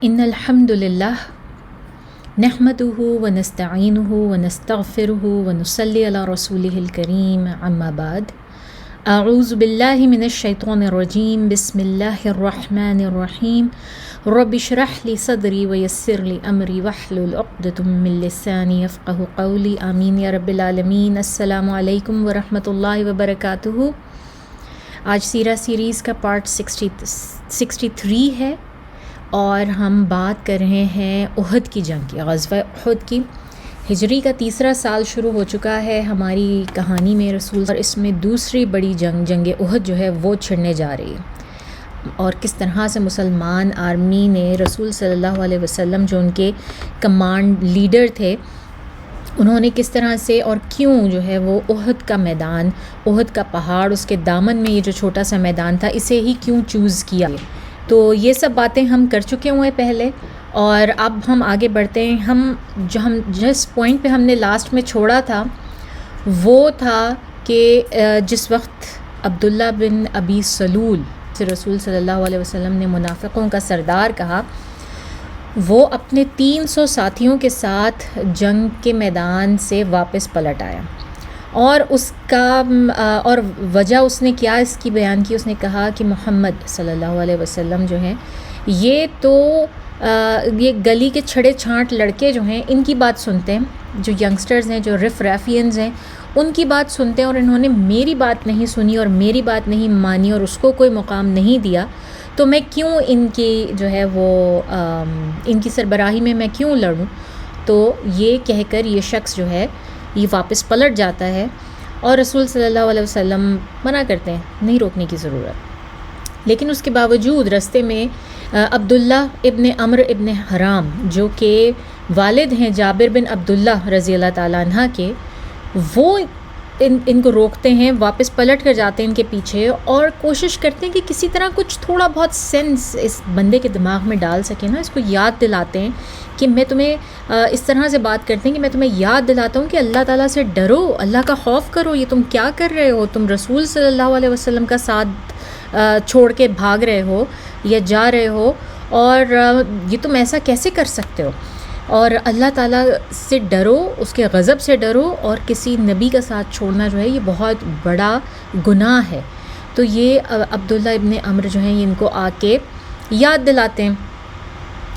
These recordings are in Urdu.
ان الحمد للہ نحمده ونستعینه ونستغفره ونصلی علی رسولہ الکریم اما بعد اعوذ باللہ من الشیطان الرجیم بسم اللہ الرحمن الرحیم رب اشرح لی صدری ویسر لی امری واحلل عقدۃ من لسانی یفقہوا قولی آمین یا رب العالمین۔ السلام علیکم ورحمۃ اللہ وبرکاتہ۔ آج سیرہ سیریز کا پارٹ 63 ہے اور ہم بات کر رہے ہیں احد کی جنگ کی، غزوہ احد کی۔ ہجری کا تیسرا سال شروع ہو چکا ہے ہماری کہانی میں رسول، اور اس میں دوسری بڑی جنگ احد جو ہے وہ چھڑنے جا رہی ہے، اور کس طرح سے مسلمان آرمی نے رسول صلی اللہ علیہ وسلم جو ان کے کمانڈ لیڈر تھے، انہوں نے کس طرح سے اور کیوں جو ہے وہ احد کا میدان، احد کا پہاڑ، اس کے دامن میں یہ جو چھوٹا سا میدان تھا، اسے ہی کیوں چوز کیا۔ تو یہ سب باتیں ہم کر چکے ہوئے پہلے، اور اب ہم آگے بڑھتے ہیں۔ ہم جس پوائنٹ پہ ہم نے لاسٹ میں چھوڑا تھا وہ تھا کہ جس وقت عبداللہ بن ابی سلول سے رسول صلی اللہ علیہ وسلم نے منافقوں کا سردار کہا، وہ اپنے 300 ساتھیوں کے ساتھ جنگ کے میدان سے واپس پلٹ آیا، اور اس کا اور وجہ اس نے کیا اس کی بیان کی۔ اس نے کہا کہ محمد صلی اللہ علیہ وسلم جو ہیں یہ تو یہ گلی کے چھڑے چھانٹ لڑکے جو ہیں ان کی بات سنتے ہیں، جو ینگسٹرز ہیں، جو ریفینز ہیں، ان کی بات سنتے ہیں، اور انہوں نے میری بات نہیں سنی اور میری بات نہیں مانی اور اس کو کوئی مقام نہیں دیا، تو میں کیوں ان کی جو ہے وہ ان کی سربراہی میں کیوں لڑوں۔ تو یہ کہہ کر یہ شخص جو ہے یہ واپس پلٹ جاتا ہے، اور رسول صلی اللہ علیہ وسلم منع کرتے ہیں، نہیں روکنے کی ضرورت۔ لیکن اس کے باوجود رستے میں عبداللہ ابن عمرو ابن حرام، جو کہ والد ہیں جابر بن عبداللہ رضی اللہ تعالیٰ عنہ کے، وہ ان کو روکتے ہیں، واپس پلٹ کر جاتے ہیں ان کے پیچھے، اور کوشش کرتے ہیں کہ کسی طرح کچھ تھوڑا بہت سینس اس بندے کے دماغ میں ڈال سکیں نا، اس کو یاد دلاتے ہیں کہ میں تمہیں اس طرح سے بات کرتے ہیں کہ میں تمہیں یاد دلاتا ہوں کہ اللہ تعالیٰ سے ڈرو، اللہ کا خوف کرو، یہ تم کیا کر رہے ہو، تم رسول صلی اللہ علیہ وسلم کا ساتھ چھوڑ کے بھاگ رہے ہو یا جا رہے ہو، اور یہ تم ایسا کیسے کر سکتے ہو، اور اللہ تعالیٰ سے ڈرو، اس کے غضب سے ڈرو، اور کسی نبی کا ساتھ چھوڑنا جو ہے یہ بہت بڑا گناہ ہے۔ تو یہ عبداللہ ابن عمرو جو ہیں یہ ان کو آ کے یاد دلاتے ہیں،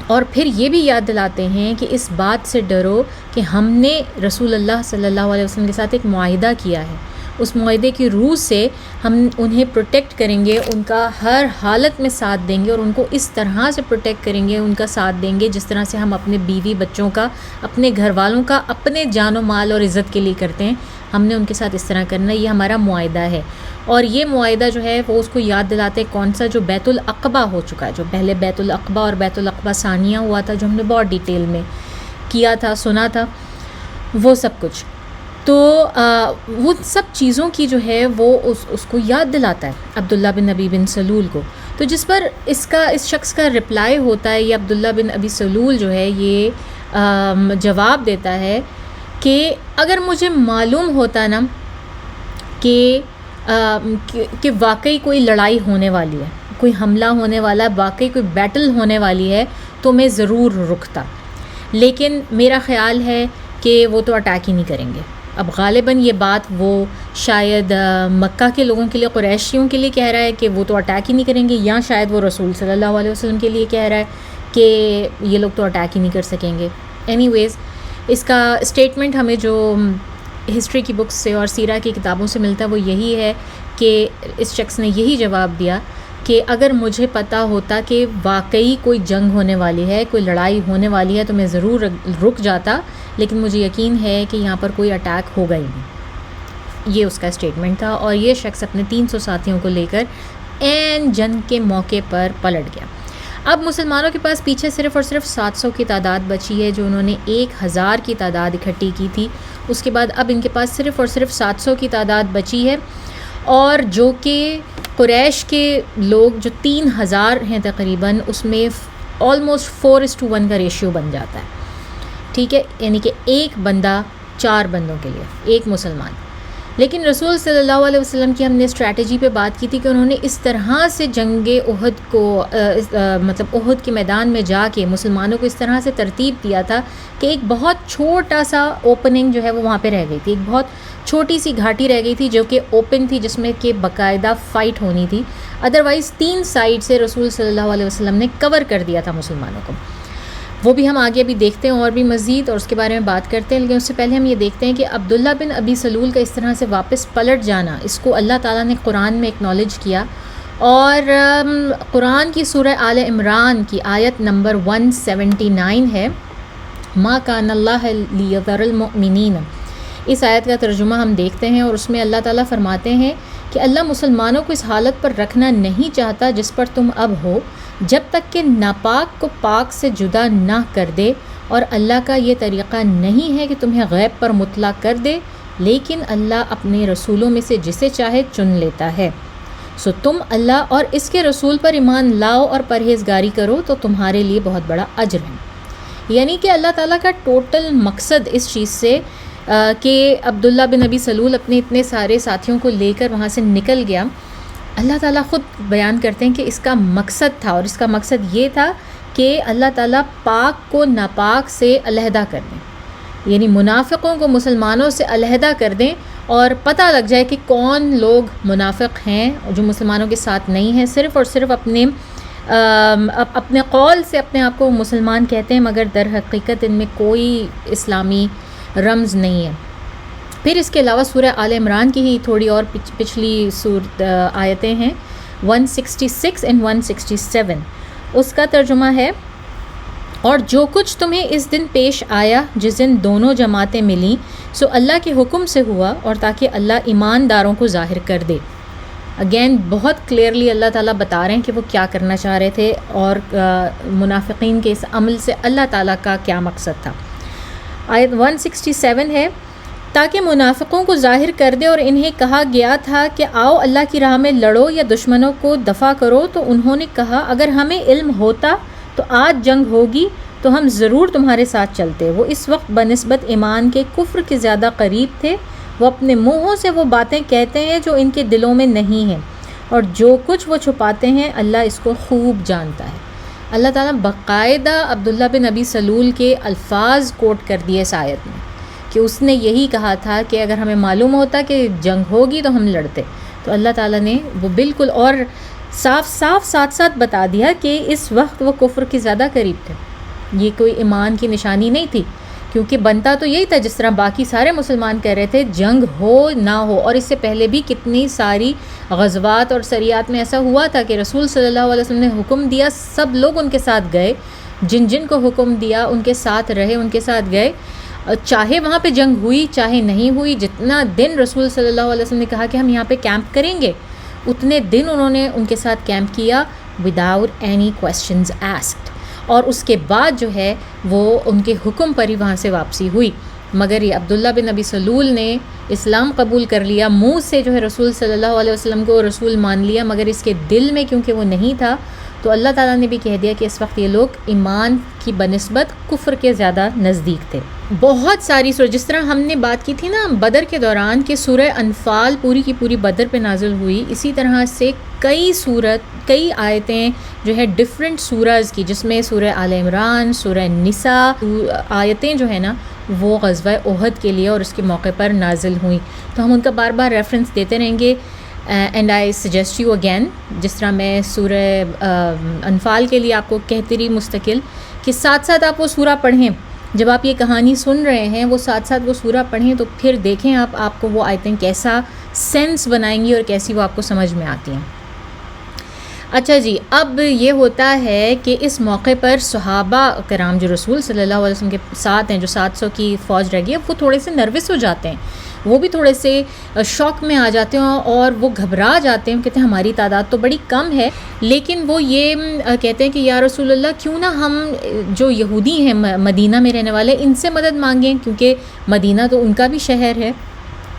اور پھر یہ بھی یاد دلاتے ہیں کہ اس بات سے ڈرو کہ ہم نے رسول اللہ صلی اللہ علیہ وسلم کے ساتھ ایک معاہدہ کیا ہے، اس معاہدے کی روح سے ہم انہیں پروٹیکٹ کریں گے، ان کا ہر حالت میں ساتھ دیں گے، اور ان کو اس طرح سے پروٹیکٹ کریں گے، ان کا ساتھ دیں گے جس طرح سے ہم اپنے بیوی بچوں کا، اپنے گھر والوں کا، اپنے جان و مال اور عزت کے لیے کرتے ہیں، ہم نے ان کے ساتھ اس طرح کرنا، یہ ہمارا معاہدہ ہے۔ اور یہ معاہدہ جو ہے وہ اس کو یاد دلاتے ہیں، کون سا، جو بیت العقبہ ہو چکا ہے، جو پہلے بیت العقبہ اور بیت العقبہ ثانیہ ہوا تھا، جو ہم نے بہت ڈیٹیل میں کیا تھا، سنا تھا، وہ سب کچھ۔ تو وہ سب چیزوں کی جو ہے وہ اس کو یاد دلاتا ہے عبداللہ بن ابی بن سلول کو۔ تو جس پر اس شخص کا رپلائی ہوتا ہے، یہ عبداللہ بن ابی سلول جو ہے یہ جواب دیتا ہے کہ اگر مجھے معلوم ہوتا نا کہ واقعی کوئی لڑائی ہونے والی ہے، کوئی حملہ ہونے والا ہے، واقعی کوئی بیٹل ہونے والی ہے، تو میں ضرور رکتا، لیکن میرا خیال ہے کہ وہ تو اٹیک ہی نہیں کریں گے۔ اب غالباً یہ بات وہ شاید مکہ کے لوگوں کے لیے، قریشیوں کے لیے کہہ رہا ہے کہ وہ تو اٹیک ہی نہیں کریں گے، یا شاید وہ رسول صلی اللہ علیہ وسلم کے لیے کہہ رہا ہے کہ یہ لوگ تو اٹیک ہی نہیں کر سکیں گے۔ اینی ویز اس کا اسٹیٹمنٹ ہمیں جو ہسٹری کی بکس سے اور سیرہ کی کتابوں سے ملتا ہے وہ یہی ہے کہ اس شخص نے یہی جواب دیا کہ اگر مجھے پتہ ہوتا کہ واقعی کوئی جنگ ہونے والی ہے، کوئی لڑائی ہونے والی ہے، تو میں ضرور رک جاتا، لیکن مجھے یقین ہے کہ یہاں پر کوئی اٹیک ہوگا ہی نہیں۔ یہ اس کا اسٹیٹمنٹ تھا، اور یہ شخص اپنے 300 ساتھیوں کو لے کر عین جنگ کے موقع پر پلٹ گیا۔ اب مسلمانوں کے پاس پیچھے صرف اور صرف 700 کی تعداد بچی ہے، جو انہوں نے 1000 کی تعداد اکٹھی کی تھی۔ اس کے بعد اب ان کے پاس صرف اور صرف 700 کی تعداد بچی ہے، اور جو کہ قریش کے لوگ جو 3000 ہیں تقریباً، اس میں آلموسٹ 4:1 کا ریشیو بن جاتا ہے، ٹھیک ہے، یعنی کہ ایک بندہ 4 بندوں کے لیے، ایک مسلمان۔ لیکن رسول صلی اللہ علیہ وسلم کی ہم نے اسٹریٹجی پہ بات کی تھی کہ انہوں نے اس طرح سے جنگ احد کو مطلب احد کے میدان میں جا کے مسلمانوں کو اس طرح سے ترتیب دیا تھا کہ ایک بہت چھوٹا سا اوپننگ جو ہے وہ وہاں پہ رہ گئی تھی، ایک بہت چھوٹی سی گھاٹی رہ گئی تھی جو کہ اوپن تھی، جس میں کہ باقاعدہ فائٹ ہونی تھی، ادروائز 3 سائڈ سے رسول صلی اللہ علیہ وسلم نے کور کر دیا تھا مسلمانوں کو۔ وہ بھی ہم آگے بھی دیکھتے ہیں اور بھی مزید، اور اس کے بارے میں بات کرتے ہیں، لیکن اس سے پہلے ہم یہ دیکھتے ہیں کہ عبداللہ بن ابی سلول کا اس طرح سے واپس پلٹ جانا، اس کو اللہ تعالیٰ نے قرآن میں اکنالج کیا، اور قرآن کی سورہ آل عمران کی آیت نمبر 179 ہے، ما کان اللہ لیذر المؤمنین۔ اس آیت کا ترجمہ ہم دیکھتے ہیں، اور اس میں اللہ تعالیٰ فرماتے ہیں کہ اللہ مسلمانوں کو اس حالت پر رکھنا نہیں چاہتا جس پر تم اب ہو، جب تک کہ ناپاک کو پاک سے جدا نہ کر دے، اور اللہ کا یہ طریقہ نہیں ہے کہ تمہیں غیب پر مطلع کر دے، لیکن اللہ اپنے رسولوں میں سے جسے چاہے چن لیتا ہے۔ سو تم اللہ اور اس کے رسول پر ایمان لاؤ اور پرہیزگاری کرو تو تمہارے لیے بہت بڑا اجر ہے۔ یعنی کہ اللہ تعالیٰ کا ٹوٹل مقصد اس چیز سے کہ عبداللہ بن ابی سلول اپنے اتنے سارے ساتھیوں کو لے کر وہاں سے نکل گیا، اللہ تعالیٰ خود بیان کرتے ہیں کہ اس کا مقصد تھا، اور اس کا مقصد یہ تھا کہ اللہ تعالیٰ پاک کو ناپاک سے علیحدہ کر دیں، یعنی منافقوں کو مسلمانوں سے علیحدہ کر دیں، اور پتہ لگ جائے کہ کون لوگ منافق ہیں جو مسلمانوں کے ساتھ نہیں ہیں، صرف اور صرف اپنے قول سے اپنے آپ کو مسلمان کہتے ہیں، مگر در حقیقت ان میں کوئی اسلامی رمز نہیں ہے۔ پھر اس کے علاوہ سورہ آل عمران کی ہی تھوڑی اور پچھلی آیتیں ہیں، 166 and 167، اس کا ترجمہ ہے، اور جو کچھ تمہیں اس دن پیش آیا جس دن دونوں جماعتیں ملیں، سو اللہ کے حکم سے ہوا، اور تاکہ اللہ ایمانداروں کو ظاہر کر دے۔ اگین بہت کلیئرلی اللہ تعالیٰ بتا رہے ہیں کہ وہ کیا کرنا چاہ رہے تھے، اور منافقین کے اس عمل سے اللہ تعالیٰ کا کیا مقصد تھا۔ آیت 167 ہے، تاکہ منافقوں کو ظاہر کر دے، اور انہیں کہا گیا تھا کہ آؤ اللہ کی راہ میں لڑو یا دشمنوں کو دفع کرو، تو انہوں نے کہا اگر ہمیں علم ہوتا تو آج جنگ ہوگی تو ہم ضرور تمہارے ساتھ چلتے۔ وہ اس وقت بنسبت ایمان کے کفر کے زیادہ قریب تھے، وہ اپنے منہوں سے وہ باتیں کہتے ہیں جو ان کے دلوں میں نہیں ہیں، اور جو کچھ وہ چھپاتے ہیں اللہ اس کو خوب جانتا ہے۔ اللہ تعالیٰ باقاعدہ عبداللہ بن ابی سلول کے الفاظ کوٹ کر دیے اس آیت میں، کہ اس نے یہی کہا تھا کہ اگر ہمیں معلوم ہوتا کہ جنگ ہوگی تو ہم لڑتے۔ تو اللہ تعالیٰ نے وہ بالکل اور صاف ساتھ ساتھ بتا دیا کہ اس وقت وہ کفر کے زیادہ قریب تھے، یہ کوئی ایمان کی نشانی نہیں تھی، کیونکہ بنتا تو یہی تھا جس طرح باقی سارے مسلمان کہہ رہے تھے جنگ ہو نہ ہو، اور اس سے پہلے بھی کتنی ساری غزوات اور سریات میں ایسا ہوا تھا کہ رسول صلی اللہ علیہ وسلم نے حکم دیا، سب لوگ ان کے ساتھ گئے، جن کو حکم دیا ان کے ساتھ رہے، ان کے ساتھ گئے، چاہے وہاں پہ جنگ ہوئی چاہے نہیں ہوئی، جتنا دن رسول صلی اللہ علیہ وسلم نے کہا کہ ہم یہاں پہ کیمپ کریں گے، اتنے دن انہوں نے ان کے ساتھ کیمپ کیا وداؤٹ اینی کویسچنز آسکڈ، اور اس کے بعد جو ہے وہ ان کے حکم پر ہی وہاں سے واپسی ہوئی۔ مگر یہ عبداللہ بن ابی سلول نے اسلام قبول کر لیا، منہ سے جو ہے رسول صلی اللہ علیہ وسلم کو رسول مان لیا، مگر اس کے دل میں کیونکہ وہ نہیں تھا، تو اللہ تعالیٰ نے بھی کہہ دیا کہ اس وقت یہ لوگ ایمان کی بنسبت کفر کے زیادہ نزدیک تھے۔ بہت ساری سورہ، جس طرح ہم نے بات کی تھی نا بدر کے دوران کہ سورہ انفال پوری کی پوری بدر پہ نازل ہوئی، اسی طرح سے کئی آیتیں جو ہے ڈفرینٹ سورز کی، جس میں سورہ آل عمران، سورہ نساء آیتیں جو ہے نا وہ غزوہ احد کے لیے اور اس کے موقع پر نازل ہوئیں، تو ہم ان کا بار بار ریفرنس دیتے رہیں گے۔ And I suggest you again, جس طرح میں سورہ انفال کے لیے آپ کو کہتی رہی مستقل، کہ ساتھ ساتھ آپ وہ سورہ پڑھیں، جب آپ یہ کہانی سن رہے ہیں وہ ساتھ ساتھ وہ سورہ پڑھیں، تو پھر دیکھیں آپ کو وہ آیتیں کیسا سینس بنائیں گی اور کیسی وہ آپ کو سمجھ میں آتی ہیں۔ اچھا جی، اب یہ ہوتا ہے کہ اس موقع پر صحابہ کرام جو رسول صلی اللہ علیہ وسلم کے ساتھ ہیں، جو 700 کی فوج رہ گئی، وہ تھوڑے سے نروس ہو جاتے ہیں، وہ بھی تھوڑے سے شوق میں آ جاتے ہیں اور وہ گھبرا جاتے ہیں، کہتے ہیں ہماری تعداد تو بڑی کم ہے، لیکن وہ یہ کہتے ہیں کہ یا رسول اللہ کیوں نہ ہم جو یہودی ہیں مدینہ میں رہنے والے ان سے مدد مانگیں، کیونکہ مدینہ تو ان کا بھی شہر ہے،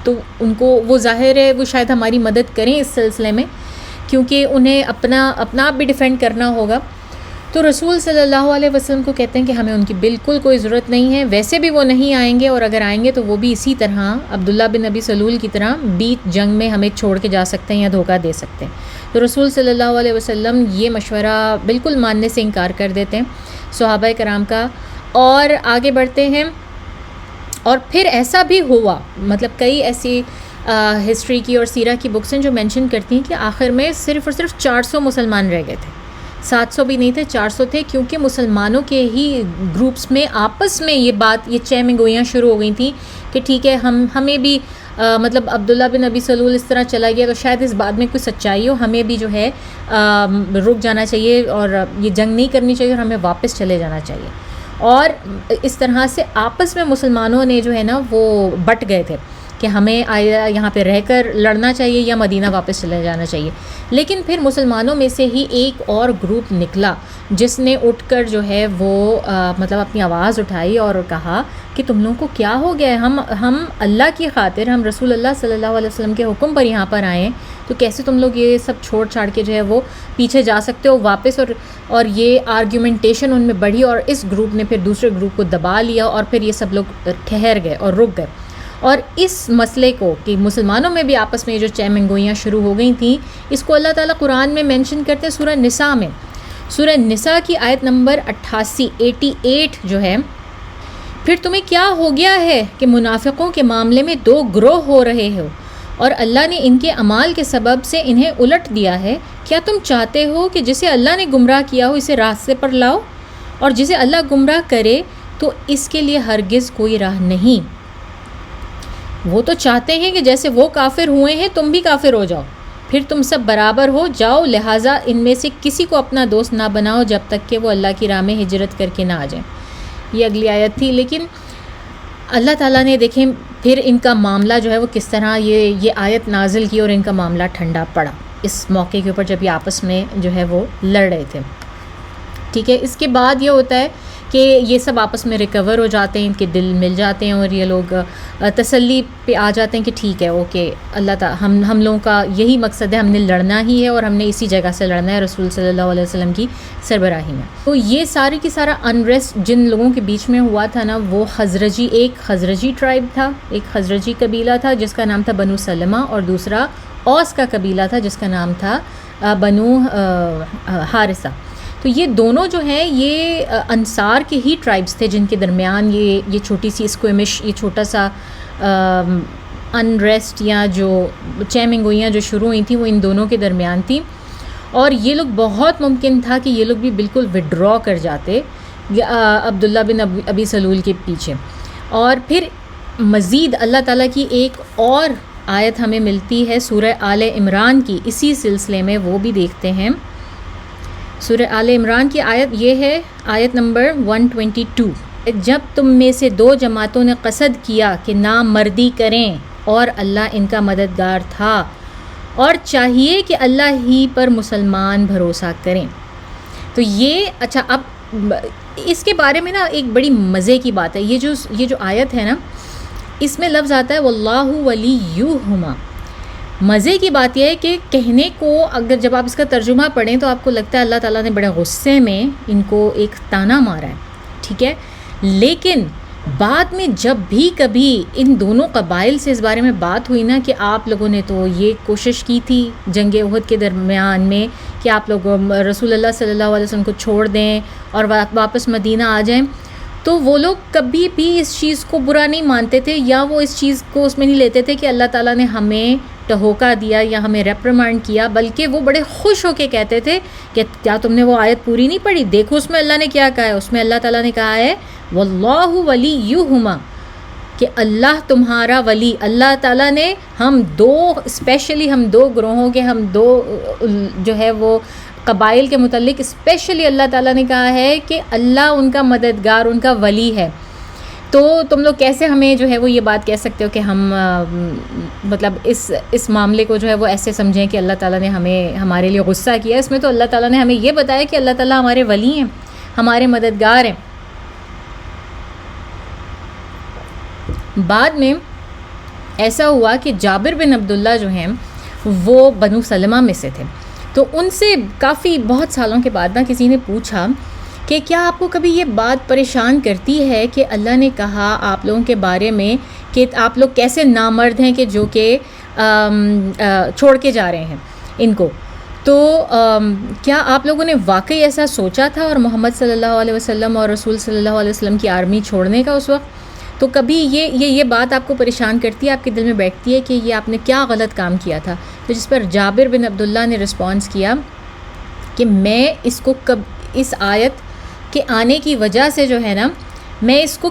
تو ان کو وہ ظاہر ہے وہ شاید ہماری مدد کریں اس سلسلے میں، کیونکہ انہیں اپنا آپ بھی ڈیفینڈ کرنا ہوگا۔ تو رسول صلی اللہ علیہ وسلم کو کہتے ہیں کہ ہمیں ان کی بالکل کوئی ضرورت نہیں ہے، ویسے بھی وہ نہیں آئیں گے، اور اگر آئیں گے تو وہ بھی اسی طرح عبداللہ بن ابی سلول کی طرح بیچ جنگ میں ہمیں چھوڑ کے جا سکتے ہیں یا دھوکہ دے سکتے ہیں۔ تو رسول صلی اللہ علیہ وسلم یہ مشورہ بالکل ماننے سے انکار کر دیتے ہیں صحابہ کرام کا، اور آگے بڑھتے ہیں۔ اور پھر ایسا بھی ہوا، مطلب کئی ایسی ہسٹری کی اور سیرہ کی بکس ہیں جو مینشن کرتی ہیں کہ آخر میں صرف اور صرف 400 مسلمان رہ گئے تھے، 700 بھی نہیں تھے، 400 تھے، کیونکہ مسلمانوں کے ہی گروپس میں آپس میں یہ بات، یہ چہ میں گوئیاں شروع ہو گئی تھیں کہ ٹھیک ہے ہمیں بھی مطلب عبداللہ بن ابی سلول اس طرح چلا گیا تو شاید اس بات میں کوئی سچائی ہو، ہمیں بھی جو ہے رک جانا چاہیے اور یہ جنگ نہیں کرنی چاہیے اور ہمیں واپس چلے جانا چاہیے۔ اور اس طرح سے آپس میں مسلمانوں نے جو ہے نا وہ بٹ گئے تھے کہ ہمیں یہاں پہ رہ کر لڑنا چاہیے یا مدینہ واپس چلے جانا چاہیے۔ لیکن پھر مسلمانوں میں سے ہی ایک اور گروپ نکلا جس نے اٹھ کر جو ہے وہ مطلب اپنی آواز اٹھائی اور کہا کہ تم لوگوں کو کیا ہو گیا ہے، ہم اللہ کی خاطر، ہم رسول اللہ صلی اللہ علیہ وسلم کے حکم پر یہاں پر آئے ہیں، تو کیسے تم لوگ یہ سب چھوڑ چھاڑ کے جو ہے وہ پیچھے جا سکتے ہو واپس؟ اور یہ آرگیومنٹیشن ان میں بڑھی اور اس گروپ نے پھر دوسرے گروپ کو دبا لیا اور پھر یہ سب لوگ ٹھہر گئے اور رک گئے۔ اور اس مسئلے کو کہ مسلمانوں میں بھی آپس میں جو چہ منگوئیاں شروع ہو گئی تھیں، اس کو اللہ تعالیٰ قرآن میں مینشن کرتے ہیں سورہ نساء میں، سورہ نساء کی آیت نمبر 88 جو ہے، پھر تمہیں کیا ہو گیا ہے کہ منافقوں کے معاملے میں دو گروہ ہو رہے ہو، اور اللہ نے ان کے اعمال کے سبب سے انہیں الٹ دیا ہے، کیا تم چاہتے ہو کہ جسے اللہ نے گمراہ کیا ہو اسے راستے پر لاؤ، اور جسے اللہ گمراہ کرے تو اس کے لیے ہرگز کوئی راہ نہیں۔ وہ تو چاہتے ہیں کہ جیسے وہ کافر ہوئے ہیں تم بھی کافر ہو جاؤ، پھر تم سب برابر ہو جاؤ، لہٰذا ان میں سے کسی کو اپنا دوست نہ بناؤ جب تک کہ وہ اللہ کی راہ میں ہجرت کر کے نہ آ جائیں۔ یہ اگلی آیت تھی۔ لیکن اللہ تعالیٰ نے دیکھیں پھر ان کا معاملہ جو ہے وہ کس طرح یہ آیت نازل کی اور ان کا معاملہ ٹھنڈا پڑا اس موقع کے اوپر جب یہ آپس میں جو ہے وہ لڑ رہے تھے، ٹھیک ہے۔ اس کے بعد یہ ہوتا ہے کہ یہ سب آپس میں ریکور ہو جاتے ہیں، ان کے دل مل جاتے ہیں اور یہ لوگ تسلی پہ آ جاتے ہیں کہ ٹھیک ہے، اوکے، اللہ تعالیٰ ہم لوگوں کا یہی مقصد ہے، ہم نے لڑنا ہی ہے اور ہم نے اسی جگہ سے لڑنا ہے رسول صلی اللہ علیہ وسلم کی سربراہی میں۔ تو یہ ساری کی سارا انریسٹ جن لوگوں کے بیچ میں ہوا تھا نا، وہ ایک خزرجی ٹرائب تھا، ایک خزرجی قبیلہ تھا جس کا نام تھا بنو سلمہ، اور دوسرا اوس کا قبیلہ تھا جس کا نام تھا بنو حارثہ۔ تو یہ دونوں جو ہیں یہ انصار کے ہی ٹرائبس تھے جن کے درمیان یہ چھوٹی سی اسکوئمش، یہ چھوٹا سا انریسٹ یا جو چیمنگوئیاں جو شروع ہوئی تھیں وہ ان دونوں کے درمیان تھیں، اور یہ لوگ بہت ممکن تھا کہ یہ لوگ بھی بالکل وڈرا کر جاتے عبداللہ بن ابی سلول کے پیچھے۔ اور پھر مزید اللہ تعالیٰ کی ایک اور آیت ہمیں ملتی ہے سورہ آل عمران کی، اسی سلسلے میں وہ بھی دیکھتے ہیں۔ سورہ آل عمران کی آیت یہ ہے، آیت نمبر 122، جب تم میں سے دو جماعتوں نے قصد کیا کہ نامردی کریں اور اللہ ان کا مددگار تھا، اور چاہیے کہ اللہ ہی پر مسلمان بھروسہ کریں۔ تو یہ اچھا، اب اس کے بارے میں نا ایک بڑی مزے کی بات ہے، یہ جو آیت ہے نا، اس میں لفظ آتا ہے واللہ ولیہما۔ مزے کی بات یہ ہے کہ کہنے کو اگر جب آپ اس کا ترجمہ پڑھیں تو آپ کو لگتا ہے اللہ تعالیٰ نے بڑے غصے میں ان کو ایک طعنہ مارا ہے، ٹھیک ہے۔ لیکن بعد میں جب بھی کبھی ان دونوں قبائل سے اس بارے میں بات ہوئی نا کہ آپ لوگوں نے تو یہ کوشش کی تھی جنگ احد کے درمیان میں کہ آپ لوگ رسول اللہ صلی اللہ علیہ وسلم کو چھوڑ دیں اور واپس مدینہ آ جائیں، تو وہ لوگ کبھی بھی اس چیز کو برا نہیں مانتے تھے، یا وہ اس چیز کو اس میں نہیں لیتے تھے کہ اللہ تعالیٰ نے ہمیں ٹہوکا دیا یا ہمیں ریپریمانڈ کیا، بلکہ وہ بڑے خوش ہو کے کہتے تھے کہ کیا تم نے وہ آیت پوری نہیں پڑھی؟ دیکھو اس میں اللہ نے کیا کہا ہے، اس میں اللہ تعالیٰ نے کہا ہے واللہ ولیہما، کہ اللہ تمہارا ولی۔ اللہ تعالیٰ نے ہم دو گروہوں کے، ہم دو جو ہے وہ قبائل کے متعلق اسپیشلی اللہ تعالیٰ نے کہا ہے کہ اللہ ان کا مددگار، ان کا ولی ہے۔ تو تم لوگ کیسے ہمیں جو ہے وہ یہ بات کہہ سکتے ہو کہ ہم مطلب اس معاملے کو جو ہے وہ ایسے سمجھیں کہ اللہ تعالیٰ نے ہمارے لیے غصہ کیا؟ اس میں تو اللہ تعالیٰ نے ہمیں یہ بتایا کہ اللہ تعالیٰ ہمارے ولی ہیں، ہمارے مددگار ہیں۔ بعد میں ایسا ہوا کہ جابر بن عبداللہ جو ہیں وہ بنو سلمہ میں سے تھے، تو ان سے کافی بہت سالوں کے بعد کسی نے پوچھا کہ کیا آپ کو کبھی یہ بات پریشان کرتی ہے کہ اللہ نے کہا آپ لوگوں کے بارے میں کہ آپ لوگ کیسے نامرد ہیں کہ جو کہ چھوڑ کے جا رہے ہیں ان کو، تو کیا آپ لوگوں نے واقعی ایسا سوچا تھا اور محمد صلی اللہ علیہ وسلم اور رسول صلی اللہ علیہ وسلم کی آرمی چھوڑنے کا اس وقت؟ تو کبھی یہ بات آپ کو پریشان کرتی ہے، آپ کے دل میں بیٹھتی ہے کہ یہ آپ نے کیا غلط کام کیا تھا؟ تو جس پر جابر بن عبداللہ نے رسپانس کیا کہ میں اس کو اس آیت کے آنے کی وجہ سے جو ہے نا، میں اس کو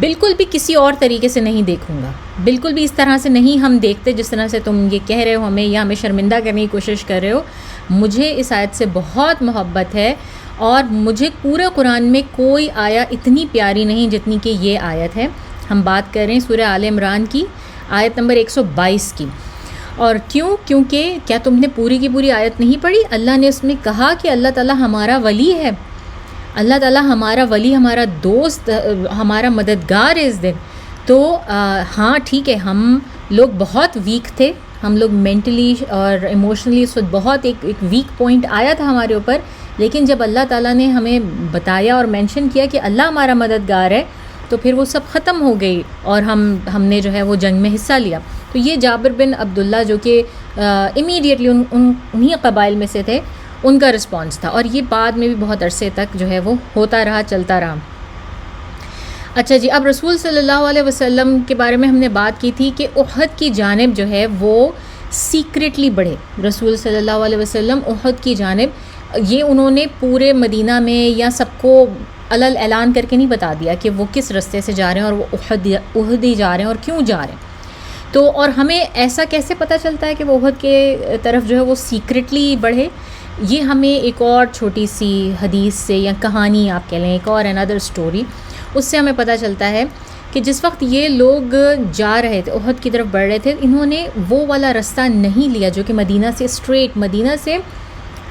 بالکل بھی کسی اور طریقے سے نہیں دیکھوں گا، بالکل بھی اس طرح سے نہیں ہم دیکھتے جس طرح سے تم یہ کہہ رہے ہو ہمیں، یا ہمیں شرمندہ کرنے کی کوشش کر رہے ہو۔ مجھے اس آیت سے بہت محبت ہے، اور مجھے پورے قرآن میں کوئی آیا اتنی پیاری نہیں جتنی کہ یہ آیت ہے۔ ہم بات کر رہے ہیں سورہ آل عمران کی آیت نمبر 122 کی۔ اور کیونکہ کیا تم نے پوری کی پوری آیت نہیں پڑھی؟ اللہ نے اس میں کہا کہ اللہ تعالیٰ ہمارا ولی ہے، اللہ تعالیٰ ہمارا ولی، ہمارا دوست، ہمارا مددگار ہے اس دن۔ تو ہاں ٹھیک ہے، ہم لوگ بہت ویک تھے، ہم لوگ مینٹلی اور ایموشنلی اس وقت بہت ایک ویک پوائنٹ آیا تھا ہمارے اوپر، لیکن جب اللہ تعالیٰ نے ہمیں بتایا اور مینشن کیا کہ اللہ ہمارا مددگار ہے، تو پھر وہ سب ختم ہو گئی اور ہم نے جو ہے وہ جنگ میں حصہ لیا۔ تو یہ جابر بن عبداللہ جو کہ امیڈیٹلی انہی قبائل میں سے تھے، ان کا رسپانس تھا، اور یہ بعد میں بھی بہت عرصے تک جو ہے وہ ہوتا رہا، چلتا رہا۔ اچھا جی، اب رسول صلی اللہ علیہ وسلم کے بارے میں ہم نے بات کی تھی کہ احد کی جانب جو ہے وہ سیکریٹلی بڑھے۔ رسول صلی اللہ علیہ وسلم احد کی جانب، یہ انہوں نے پورے مدینہ میں یا سب کو علل اعلان کر کے نہیں بتا دیا کہ وہ کس رستے سے جا رہے ہیں اور وہ احد ہی جا رہے ہیں اور کیوں جا رہے ہیں۔ تو اور ہمیں ایسا کیسے پتہ چلتا ہے کہ وہ احد کے طرف جو ہے وہ سیکریٹلی بڑھے؟ یہ ہمیں ایک اور چھوٹی سی حدیث سے یا کہانی آپ کہہ لیں، ایک اور another اسٹوری، اس سے ہمیں پتہ چلتا ہے کہ جس وقت یہ لوگ جا رہے تھے، احد کی طرف بڑھ رہے تھے، انہوں نے وہ والا رستہ نہیں لیا جو کہ مدینہ سے اسٹریٹ، مدینہ سے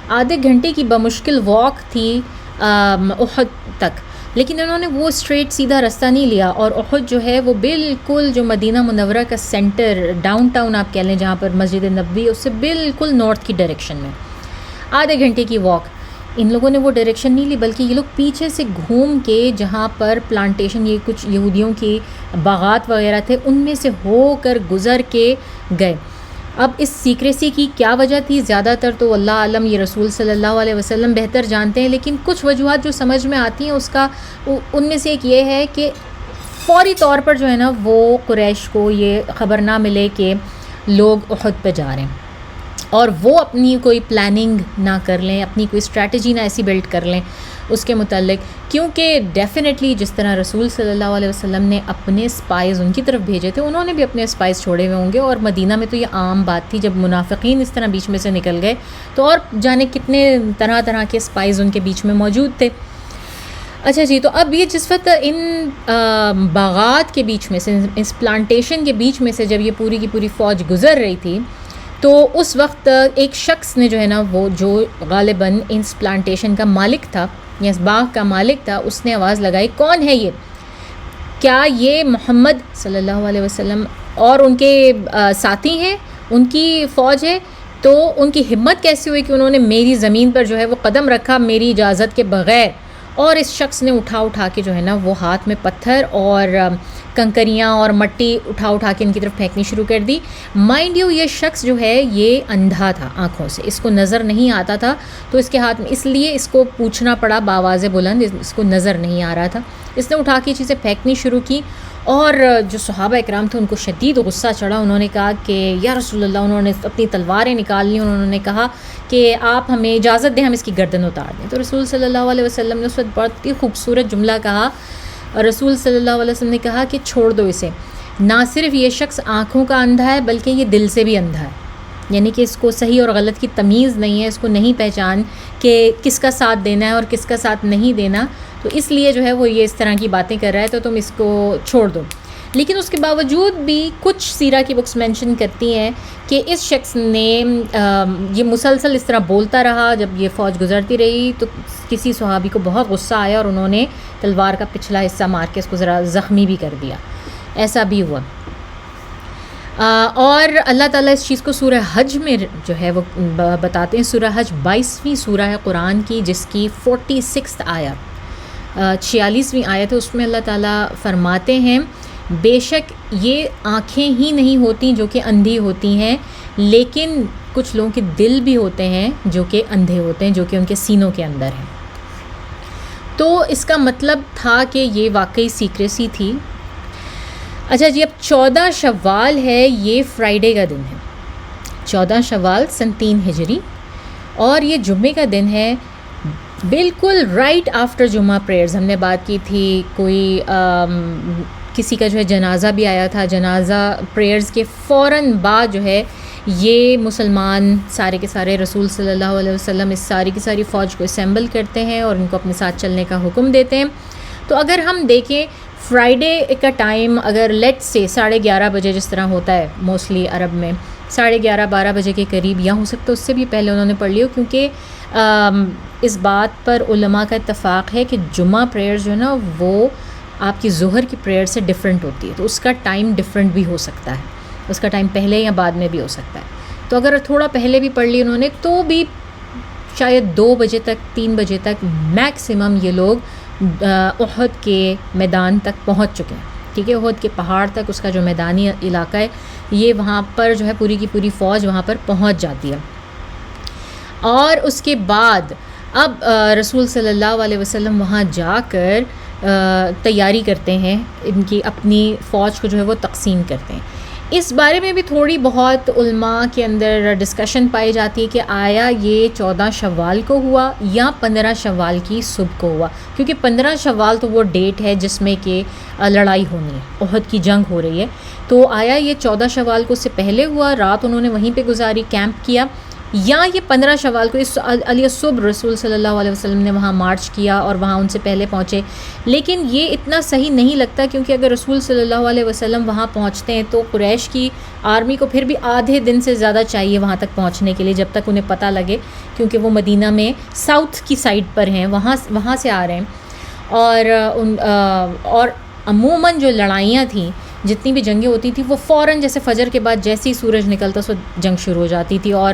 آدھے گھنٹے کی بمشکل واک تھی احد تک، لیکن انہوں نے وہ اسٹریٹ سیدھا رستہ نہیں لیا، اور احد جو ہے وہ بالکل جو مدینہ منورہ کا سینٹر، ڈاؤن ٹاؤن آپ کہہ لیں، جہاں پر مسجد نبوی، اس سے بالکل نارتھ کی ڈائریکشن میں آدھے گھنٹے کی واک۔ ان لوگوں نے وہ ڈائریکشن نہیں لی، بلکہ یہ لوگ پیچھے سے گھوم کے جہاں پر پلانٹیشن، یہ کچھ یہودیوں کی باغات وغیرہ تھے، ان میں سے ہو کر گزر کے گئے۔ اب اس سیکریسی کی کیا وجہ تھی؟ زیادہ تر تو اللہ عالم، یہ رسول صلی اللہ علیہ وسلم بہتر جانتے ہیں، لیکن کچھ وجوہات جو سمجھ میں آتی ہیں اس کا، ان میں سے ایک یہ ہے کہ فوری طور پر جو ہے نا وہ قریش کو یہ خبر نہ ملے کہ لوگ احد پہ جا رہے ہیں، اور وہ اپنی کوئی پلاننگ نہ کر لیں، اپنی کوئی اسٹریٹجی نہ ایسی بلڈ کر لیں اس کے متعلق، کیونکہ ڈیفینیٹلی جس طرح رسول صلی اللہ علیہ وسلم نے اپنے اسپائز ان کی طرف بھیجے تھے، انہوں نے بھی اپنے اسپائز چھوڑے ہوئے ہوں گے، اور مدینہ میں تو یہ عام بات تھی، جب منافقین اس طرح بیچ میں سے نکل گئے تو اور جانے کتنے طرح طرح کے اسپائز ان کے بیچ میں موجود تھے۔ اچھا جی، تو اب یہ جس وقت ان باغات کے بیچ میں سے، اس پلانٹیشن کے بیچ میں سے جب یہ پوری کی پوری فوج گزر رہی تھی، تو اس وقت ایک شخص نے جو ہے نا، وہ جو غالباً اس پلانٹیشن کا مالک تھا یا اس باغ کا مالک تھا، اس نے آواز لگائی، کون ہے یہ؟ کیا یہ محمد صلی اللہ علیہ وسلم اور ان کے ساتھی ہیں، ان کی فوج ہے؟ تو ان کی ہمت کیسی ہوئی کہ انہوں نے میری زمین پر جو ہے وہ قدم رکھا میری اجازت کے بغیر؟ اور اس شخص نے اٹھا کے جو ہے نا وہ ہاتھ میں پتھر اور کنکریاں اور مٹی اٹھا کے ان کی طرف پھینکنی شروع کر دی۔ مائنڈ یو، یہ شخص جو ہے یہ اندھا تھا آنکھوں سے، اس کو نظر نہیں آتا تھا، تو اس کے ہاتھ میں، اس لیے اس کو پوچھنا پڑا بآواز بلند، اس کو نظر نہیں آ رہا تھا، اس نے اٹھا کے چیزیں پھینکنی شروع کی، اور جو صحابہ اکرام تھے ان کو شدید غصہ چڑھا۔ انہوں نے کہا کہ یا رسول اللہ، انہوں نے اپنی تلواریں نکال لی، انہوں نے کہا کہ آپ ہمیں اجازت دیں، ہم اس کی گردن اتار دیں۔ تو رسول صلی اللہ علیہ وسلم نے اس وقت بہت ہی خوبصورت جملہ کہا، رسول صلی اللہ علیہ وسلم نے کہا کہ چھوڑ دو اسے، نہ صرف یہ شخص آنکھوں کا اندھا ہے بلکہ یہ دل سے بھی اندھا ہے، یعنی کہ اس کو صحیح اور غلط کی تمیز نہیں ہے، اس کو نہیں پہچان کہ کس کا ساتھ دینا ہے اور کس کا ساتھ نہیں دینا، تو اس لیے جو ہے وہ یہ اس طرح کی باتیں کر رہا ہے، تو تم اس کو چھوڑ دو۔ لیکن اس کے باوجود بھی کچھ سیرہ کی بکس مینشن کرتی ہیں کہ اس شخص نے یہ مسلسل اس طرح بولتا رہا، جب یہ فوج گزرتی رہی تو کسی صحابی کو بہت غصہ آیا اور انہوں نے تلوار کا پچھلا حصہ مار کے اس کو ذرا زخمی بھی کر دیا، ایسا بھی ہوا۔ اور اللہ تعالیٰ اس چیز کو سورہ حج میں جو ہے وہ بتاتے ہیں. سورہ حج 22ویں سورہ ہے قرآن کی، جس کی 46 آیت 46ویں آیت ہے. اس میں اللہ تعالیٰ فرماتے ہیں بے شک یہ آنکھیں ہی نہیں ہوتی جو کہ اندھی ہوتی ہیں، لیکن کچھ لوگوں کے دل بھی ہوتے ہیں جو کہ اندھے ہوتے ہیں، جو کہ ان کے سینوں کے اندر ہیں. تو اس کا مطلب تھا کہ یہ واقعی سیکریسی تھی. اچھا جی، اب 14 شوال ہے، یہ فرائیڈے کا دن ہے. 14 شوال سن 3 ہجری، اور یہ جمعے کا دن ہے. بالکل رائٹ آفٹر جمعہ پریئرز ہم نے بات کی تھی. کوئی کسی کا جو ہے جنازہ بھی آیا تھا، جنازہ پریئرز کے فوراً بعد جو ہے یہ مسلمان سارے کے سارے رسول صلی اللہ علیہ وسلم اس ساری کی ساری فوج کو اسمبل کرتے ہیں اور ان کو اپنے ساتھ چلنے کا حکم دیتے ہیں. تو اگر ہم دیکھیں فرائیڈے کا ٹائم اگر لیٹ سے 11:30 بجے جس طرح ہوتا ہے موسٹلی عرب میں 11:30-12 بجے کے قریب، یا ہو سکتا ہے اس سے بھی پہلے انہوں نے پڑھ لی ہو، کیونکہ اس بات پر علماء کا اتفاق ہے کہ جمعہ پریئرز جو ہے نا وہ آپ کی ظہر کی پریئر سے ڈیفرنٹ ہوتی ہے، تو اس کا ٹائم ڈیفرنٹ بھی ہو سکتا ہے، اس کا ٹائم پہلے یا بعد میں بھی ہو سکتا ہے. تو اگر تھوڑا پہلے بھی پڑھ لی انہوں نے تو بھی شاید 2 بجے تک 3 بجے تک میکسیمم یہ لوگ احد کے میدان تک پہنچ چکے ہیں. ٹھیک ہے، احد کے پہاڑ تک اس کا جو میدانی علاقہ ہے یہ وہاں پر جو ہے پوری کی پوری فوج وہاں پر پہنچ جاتی ہے. اور اس کے بعد اب رسول صلی اللہ علیہ وسلم وہاں جا کر تیاری کرتے ہیں، ان کی اپنی فوج کو جو ہے وہ تقسیم کرتے ہیں. اس بارے میں بھی تھوڑی بہت علماء کے اندر ڈسکشن پائی جاتی ہے کہ آیا یہ 14 شوال کو ہوا یا 15 شوال کی صبح کو ہوا، کیونکہ 15 شوال تو وہ ڈیٹ ہے جس میں کہ لڑائی ہونی ہے، احد کی جنگ ہو رہی ہے. تو آیا یہ 14 شوال کو اس سے پہلے ہوا، رات انہوں نے وہیں پہ گزاری، کیمپ کیا، یا یہ 15 شوال کو اس علیہ صبح رسول صلی اللہ علیہ وسلم نے وہاں مارچ کیا اور وہاں ان سے پہلے پہنچے. لیکن یہ اتنا صحیح نہیں لگتا، کیونکہ اگر رسول صلی اللہ علیہ وسلم وہاں پہنچتے ہیں تو قریش کی آرمی کو پھر بھی آدھے دن سے زیادہ چاہیے وہاں تک پہنچنے کے لیے، جب تک انہیں پتہ لگے، کیونکہ وہ مدینہ میں ساؤتھ کی سائڈ پر ہیں، وہاں سے آ رہے ہیں. اور عموماً جو لڑائیاں تھیں، جتنی بھی جنگیں ہوتی تھیں، وہ فوراً جیسے فجر کے بعد جیسے ہی سورج نکلتا سو جنگ شروع ہو جاتی تھی، اور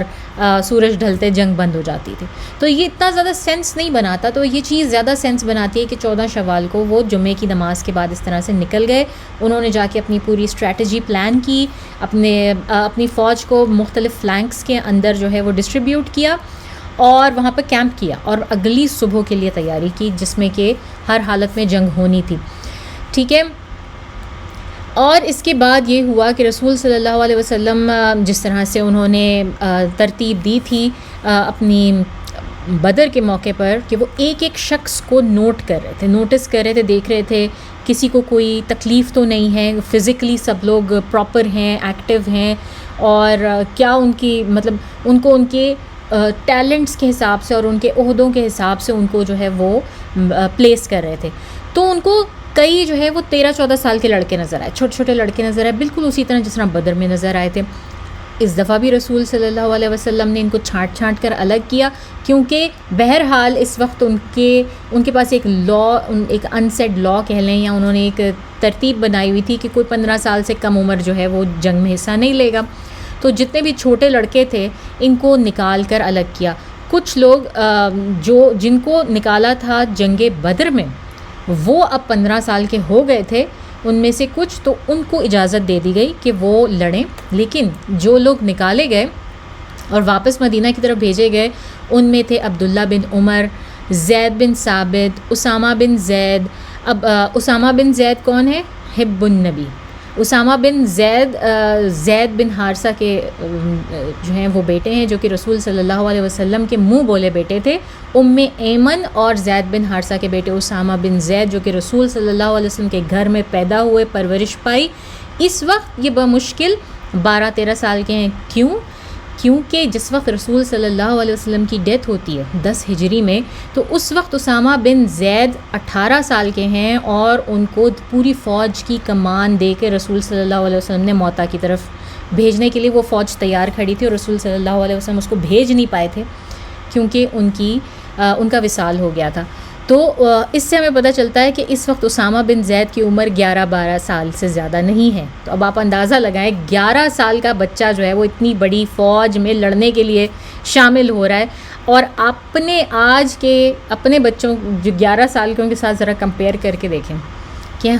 سورج ڈھلتے جنگ بند ہو جاتی تھی. تو یہ اتنا زیادہ سینس نہیں بناتا. تو یہ چیز زیادہ سینس بناتی ہے کہ 14 شوال کو وہ جمعے کی نماز کے بعد اس طرح سے نکل گئے. انہوں نے جا کے اپنی پوری اسٹریٹجی پلان کی، اپنی فوج کو مختلف فلینکس کے اندر جو ہے وہ ڈسٹریبیوٹ کیا، اور وہاں پہ کیمپ کیا، اور اگلی صبح کے لیے تیاری کی، جس میں کہ ہر حالت میں جنگ ہونی تھی. ٹھیک ہے. اور اس کے بعد یہ ہوا کہ رسول صلی اللہ علیہ وسلم جس طرح سے انہوں نے ترتیب دی تھی اپنی بدر کے موقع پر، کہ وہ ایک ایک شخص کو نوٹس کر رہے تھے، دیکھ رہے تھے کسی کو کوئی تکلیف تو نہیں ہے، فزیکلی سب لوگ پراپر ہیں، ایکٹیو ہیں، اور کیا ان کی مطلب ان کو ان کے ٹیلنٹس کے حساب سے اور ان کے عہدوں کے حساب سے ان کو جو ہے وہ پلیس کر رہے تھے. تو ان کو کئی جو ہے وہ 13-14 سال کے لڑکے نظر آئے، چھوٹے چھوٹے لڑکے نظر آئے، بالکل اسی طرح جس طرح بدر میں نظر آئے تھے. اس دفعہ بھی رسول صلی اللہ علیہ وسلم نے ان کو چھانٹ کر الگ کیا، کیونکہ بہرحال اس وقت ان کے پاس ایک ایک انسیڈ لا کہہ لیں، یا انہوں نے ایک ترتیب بنائی ہوئی تھی کہ کوئی 15 سال سے کم عمر جو ہے وہ جنگ میں حصہ نہیں لے گا. تو جتنے بھی چھوٹے لڑکے تھے ان کو نکال کر الگ کیا. کچھ لوگ جن کو نکالا تھا جنگ بدر میں، وہ اب 15 سال کے ہو گئے تھے، ان میں سے کچھ تو ان کو اجازت دے دی گئی کہ وہ لڑیں. لیکن جو لوگ نکالے گئے اور واپس مدینہ کی طرف بھیجے گئے، ان میں تھے عبداللہ بن عمر، زید بن ثابت، اسامہ بن زید. اب اسامہ بن زید کون ہے؟ حب النبی. اسامہ بن زید بن حارثہ کے جو ہیں وہ بیٹے ہیں، جو کہ رسول صلی اللہ علیہ وسلم کے منہ بولے بیٹے تھے. ام ایمن اور زید بن حارثہ کے بیٹے اسامہ بن زید، جو کہ رسول صلی اللہ علیہ وسلم کے گھر میں پیدا ہوئے، پرورش پائی. اس وقت یہ بمشکل 12-13 سال کے ہیں. کیونکہ جس وقت رسول صلی اللہ علیہ وسلم کی ڈیتھ ہوتی ہے 10 ہجری میں، تو اس وقت اسامہ بن زید 18 سال کے ہیں، اور ان کو پوری فوج کی کمان دے کے رسول صلی اللہ علیہ وسلم نے موتا کی طرف بھیجنے کے لیے وہ فوج تیار کھڑی تھی، اور رسول صلی اللہ علیہ وسلم اس کو بھیج نہیں پائے تھے کیونکہ ان کا وصال ہو گیا تھا. تو اس سے ہمیں پتہ چلتا ہے کہ اس وقت اسامہ بن زید کی عمر 11-12 سال سے زیادہ نہیں ہے. تو اب آپ اندازہ لگائیں 11 سال کا بچہ جو ہے وہ اتنی بڑی فوج میں لڑنے کے لیے شامل ہو رہا ہے, اور اپنے آج کے اپنے بچوں جو 11 سال کے ان کے ساتھ ذرا کمپیئر کر کے دیکھیں کہ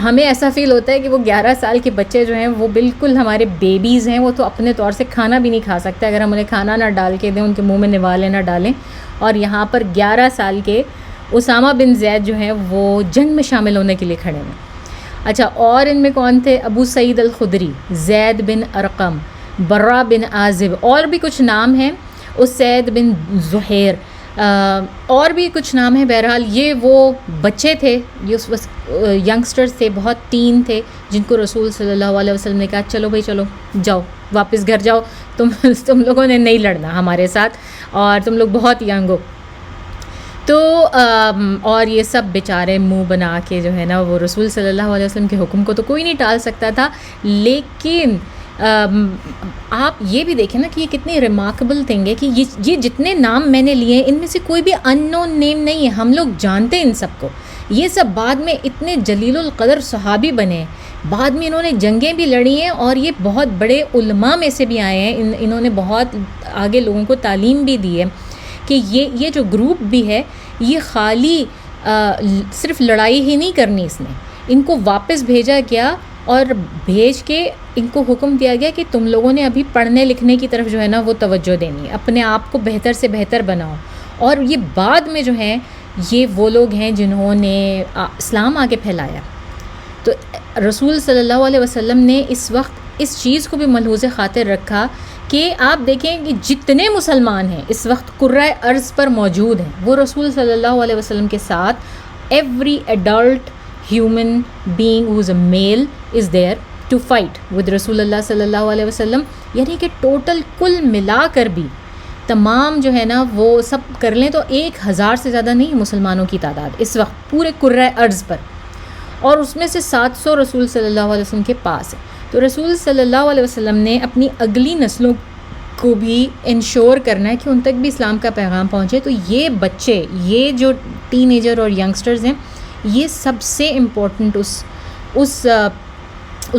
ہمیں ایسا فیل ہوتا ہے کہ وہ 11 سال کے بچے جو ہیں وہ بالکل ہمارے بیبیز ہیں. وہ تو اپنے طور سے کھانا بھی نہیں کھا سکتے اگر ہم انہیں کھانا نہ ڈال کے دیں, ان کے منہ میں نوالے نہ ڈالیں. اور یہاں پر 11 سال کے اسامہ بن زید جو ہیں وہ جنگ میں شامل ہونے کے لیے کھڑے ہیں. اچھا, اور ان میں کون تھے؟ ابو سعید الخدری, زید بن ارقم, برا بن عازب, اور بھی کچھ نام ہیں, اسید بن زہیر, اور بھی کچھ نام ہیں. بہرحال یہ وہ بچے تھے, یہ اس وقت ینگسٹرز تھے, بہت تین تھے, جن کو رسول صلی اللہ علیہ وسلم نے کہا چلو بھائی چلو جاؤ واپس گھر جاؤ, تم لوگوں نے نہیں لڑنا ہمارے ساتھ, اور تم لوگ بہت ینگ ہو. تو اور یہ سب بیچارے منہ بنا کے جو ہے نا وہ رسول صلی اللہ علیہ وسلم کے حکم کو تو کوئی نہیں ٹال سکتا تھا. لیکن آپ یہ بھی دیکھیں نا کہ یہ کتنی ریمارکبل تھنگ ہے کہ یہ جتنے نام میں نے لیے ان میں سے کوئی بھی ان نون نیم نہیں ہے, ہم لوگ جانتے ہیں ان سب کو. یہ سب بعد میں اتنے جلیل القدر صحابی بنے, بعد میں انہوں نے جنگیں بھی لڑی ہیں, اور یہ بہت بڑے علماء میں سے بھی آئے ہیں. انہوں نے بہت آگے لوگوں کو تعلیم بھی دی ہے کہ یہ جو گروپ بھی ہے یہ خالی صرف لڑائی ہی نہیں کرنی, اس نے ان کو واپس بھیجا گیا اور بھیج کے ان کو حکم دیا گیا کہ تم لوگوں نے ابھی پڑھنے لکھنے کی طرف جو ہے نا وہ توجہ دینی ہے, اپنے آپ کو بہتر سے بہتر بناؤ. اور یہ بعد میں جو ہیں یہ وہ لوگ ہیں جنہوں نے اسلام آگے پھیلایا. تو رسول صلی اللہ علیہ وسلم نے اس وقت اس چیز کو بھی ملحوظ خاطر رکھا کہ آپ دیکھیں کہ جتنے مسلمان ہیں اس وقت کرۂ ارض پر موجود ہیں وہ رسول صلی اللہ علیہ وسلم کے ساتھ, every adult human being who is a male is there to fight with رسول اللہ صلی اللہ علیہ وسلم. یعنی کہ ٹوٹل کل ملا کر بھی تمام جو ہے نا وہ سب کر لیں تو 1000 سے زیادہ نہیں مسلمانوں کی تعداد اس وقت پورے کرۂ ارض پر, اور اس میں سے 700 رسول صلی اللہ علیہ وسلم کے پاس ہے. تو رسول صلی اللہ علیہ وسلم نے اپنی اگلی نسلوں کو بھی انشور کرنا ہے کہ ان تک بھی اسلام کا پیغام پہنچے. تو یہ بچے, یہ جو ٹین ایجر اور ینگسٹرز ہیں, یہ سب سے امپورٹنٹ اس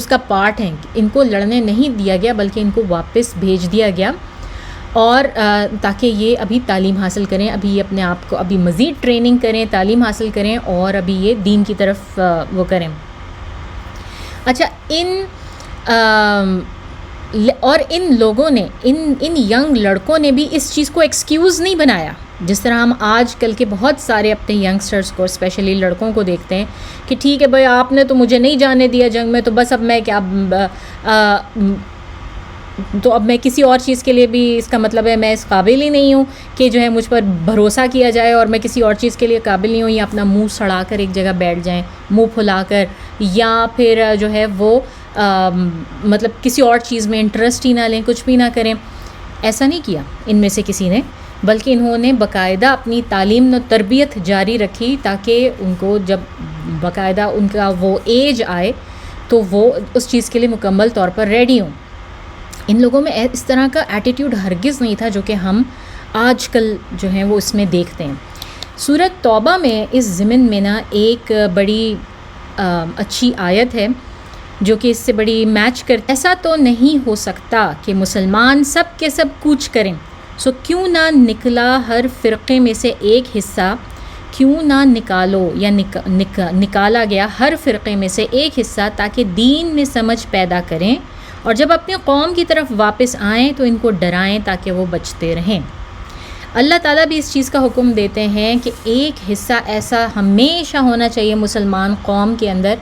کا پارٹ ہیں. ان کو لڑنے نہیں دیا گیا بلکہ ان کو واپس بھیج دیا گیا, اور تاکہ یہ ابھی تعلیم حاصل کریں, ابھی اپنے آپ کو ابھی مزید ٹریننگ کریں, تعلیم حاصل کریں, اور ابھی یہ دین کی طرف وہ کریں. اچھا, اور ان لوگوں نے ان ینگ لڑکوں نے بھی اس چیز کو ایکسکیوز نہیں بنایا, جس طرح ہم آج کل کے بہت سارے اپنے ینگسٹرز کو اسپیشلی لڑکوں کو دیکھتے ہیں کہ ٹھیک ہے بھائی آپ نے تو مجھے نہیں جانے دیا جنگ میں, تو بس اب میں کیا, تو اب میں کسی اور چیز کے لیے بھی, اس کا مطلب ہے میں اس قابل ہی نہیں ہوں کہ جو ہے مجھ پر بھروسہ کیا جائے, اور میں کسی اور چیز کے لیے قابل نہیں ہوں, یا اپنا منہ سڑا کر ایک جگہ بیٹھ جائیں, منہ پھلا کر, یا پھر جو ہے وہ مطلب کسی اور چیز میں انٹرسٹ ہی نہ لیں, کچھ بھی نہ کریں. ایسا نہیں کیا ان میں سے کسی نے, بلکہ انہوں نے باقاعدہ اپنی تعلیم و تربیت جاری رکھی تاکہ ان کو جب باقاعدہ ان کا وہ ایج آئے تو وہ اس چیز کے لیے مکمل طور پر ریڈی ہوں. ان لوگوں میں اس طرح کا ایٹیٹیوڈ ہرگز نہیں تھا جو کہ ہم آج کل جو ہیں وہ اس میں دیکھتے ہیں. سورۃ توبہ میں اس ضمن میں نا ایک بڑی اچھی آیت ہے جو کہ اس سے بڑی میچ کرتی. ایسا تو نہیں ہو سکتا کہ مسلمان سب کے سب کوچ کریں, سو کیوں نہ نکلا ہر فرقے میں سے ایک حصہ, کیوں نہ نکالو یا نکالا گیا ہر فرقے میں سے ایک حصہ تاکہ دین میں سمجھ پیدا کریں, اور جب اپنے قوم کی طرف واپس آئیں تو ان کو ڈرائیں تاکہ وہ بچتے رہیں. اللہ تعالیٰ بھی اس چیز کا حکم دیتے ہیں کہ ایک حصہ ایسا ہمیشہ ہونا چاہیے مسلمان قوم کے اندر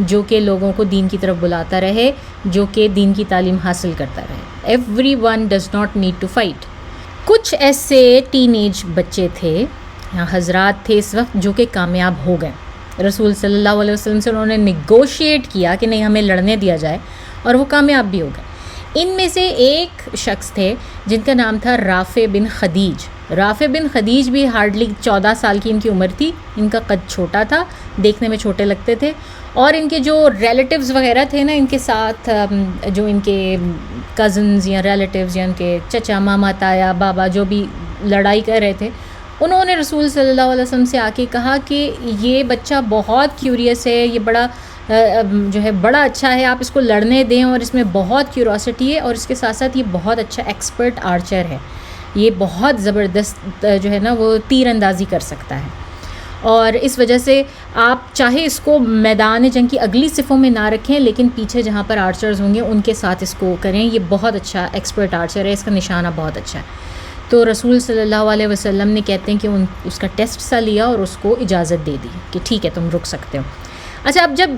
جو کہ لوگوں کو دین کی طرف بلاتا رہے, جو کہ دین کی تعلیم حاصل کرتا رہے. everyone does not need to fight. کچھ ایسے ٹین ایج بچے تھے یا حضرات تھے اس وقت جو کہ کامیاب ہو گئے. رسول صلی اللہ علیہ وسلم سے انہوں نے نیگوشیٹ کیا کہ نہیں ہمیں لڑنے دیا جائے, اور وہ کامیاب بھی ہو گئے. ان میں سے ایک شخص تھے جن کا نام تھا رافع بن خدیج. رافع بن خدیج بھی ہارڈلی 14 سال کی ان کی عمر تھی. ان کا قد چھوٹا تھا, دیکھنے میں چھوٹے لگتے تھے, اور ان کے جو ریلیٹیوز وغیرہ تھے نا ان کے ساتھ, جو ان کے کزنز یا ریلیٹیوز یا ان کے چچا ماما تایا بابا جو بھی لڑائی کر رہے تھے, انہوں نے رسول صلی اللہ علیہ وسلم سے آ کے کہا کہ یہ بچہ بہت کیوریس ہے، یہ بڑا جو ہے بڑا اچھا ہے، آپ اس کو لڑنے دیں، اور اس میں بہت کیوریوسٹی ہے، اور اس کے ساتھ ساتھ یہ بہت اچھا ایکسپرٹ آرچر ہے، یہ بہت زبردست جو ہے نا وہ تیر اندازی کر سکتا ہے، اور اس وجہ سے آپ چاہے اس کو میدان جنگ کی اگلی صفوں میں نہ رکھیں، لیکن پیچھے جہاں پر آرچرز ہوں گے ان کے ساتھ اس کو کریں، یہ بہت اچھا ایکسپرٹ آرچر ہے، اس کا نشانہ بہت اچھا ہے۔ تو رسول صلی اللہ علیہ وسلم نے کہتے ہیں کہ اس کا ٹیسٹ سا لیا اور اس کو اجازت دے دی کہ ٹھیک ہے تم رک سکتے ہو۔ اچھا، اب جب